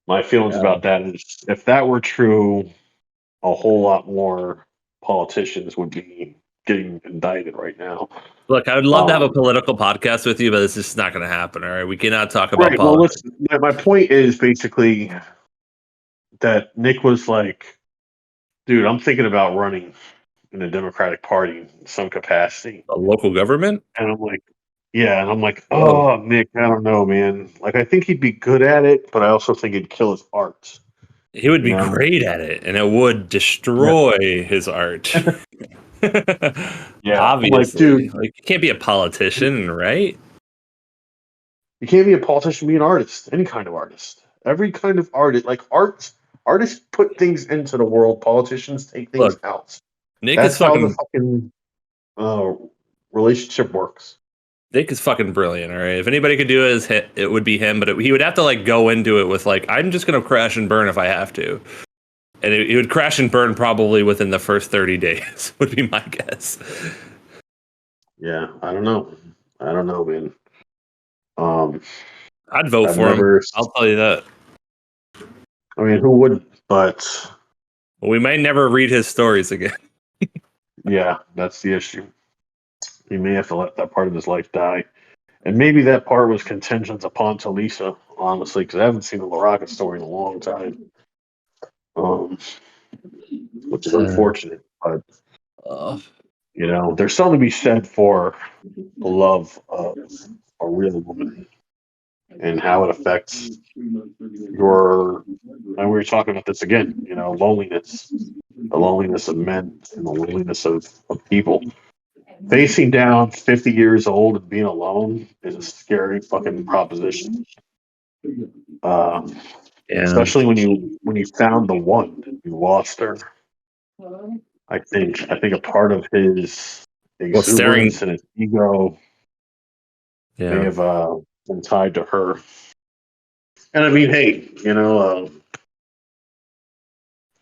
my feelings Yeah. about that is if that were true, a whole lot more politicians would be getting indicted right now. Look, I would love to have a Um, political podcast with you, but it's just not going to happen. All right, we cannot talk about right. Well, politics. my point is basically that Nick was like, dude, I'm thinking about running in the Democratic Party in some capacity. A local government. And I'm like, yeah. And I'm like, Whoa, oh, Nick, I don't know, man. Like, I think he'd be good at it, but I also think it'd kill his art, he would you be know? great at it, and it would Yeah. destroy his art. Yeah. I'm like, Obviously, dude, like you can't be a politician, right? you can't be a politician, be an artist, any kind of artist. Every kind of artist, like artists put things into the world, politicians take things Look, out. Nick is That's how the fucking fucking uh, relationship works. Nick is fucking brilliant. All right, if anybody could do it, it would be him. But he would have to like go into it with like, I'm just gonna crash and burn if I have to, and it would crash and burn probably within the first 30 days. Would be my guess. Yeah, I don't know. I don't know, man. Um, I'd vote I've for him. never. I'll tell you that. I mean, who wouldn't? But We may never read his stories again. Yeah, that's the issue. He may have to let that part of his life die. And maybe that part was contingent upon Talisa, honestly, because I haven't seen the LaRocca story in a long time, um, which is unfortunate. But, there's something to be said for the love of a real woman and how it affects your. And we were talking about this again, loneliness, the loneliness of men and the loneliness of people. Facing down 50 years old and being alone is a scary fucking proposition. Um, Yeah. Especially when you found the one, you lost her. I think a part of his Well, staring. exuberance and his ego may Yeah. have been tied to her. And I mean, hey,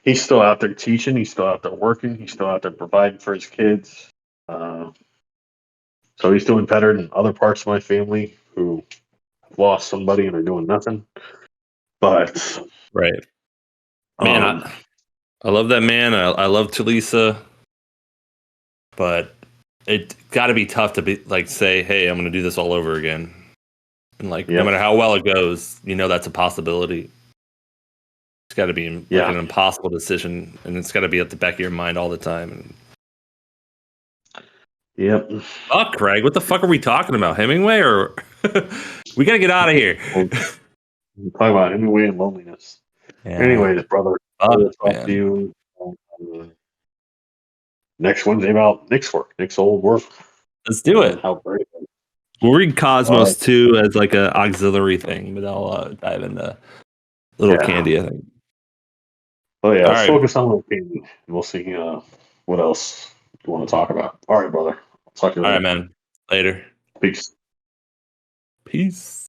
he's still out there teaching. He's still out there working. He's still out there providing for his kids. Uh, so he's doing better than other parts of my family who lost somebody and are doing nothing. But Right. Man, um, I love that man. I love Talisa, but it got to be tough to be like say, hey, I'm going to do this all over again. And like, no yeah, matter how well it goes, that's a possibility. It's got to be like yeah, an impossible decision, and it's got to be at the back of your mind all the time. And yep. fuck, Craig, what the fuck are we talking about? Hemingway, or we got to get out of here? We're talking about Hemingway and loneliness. Yeah, Anyways, brother, I fuck, will talk to man. you next Wednesday about Nick's work, Nick's old work, Let's do and it. how great. We'll read All Cosmos right. too as like a auxiliary thing, but I'll dive into Little Yeah. Candy, I think. Oh yeah. All Let's right. focus on Little Candy, and we'll see what else you want to talk about. All right, brother. I'll talk to you All right, later. man. Later. Peace. Peace.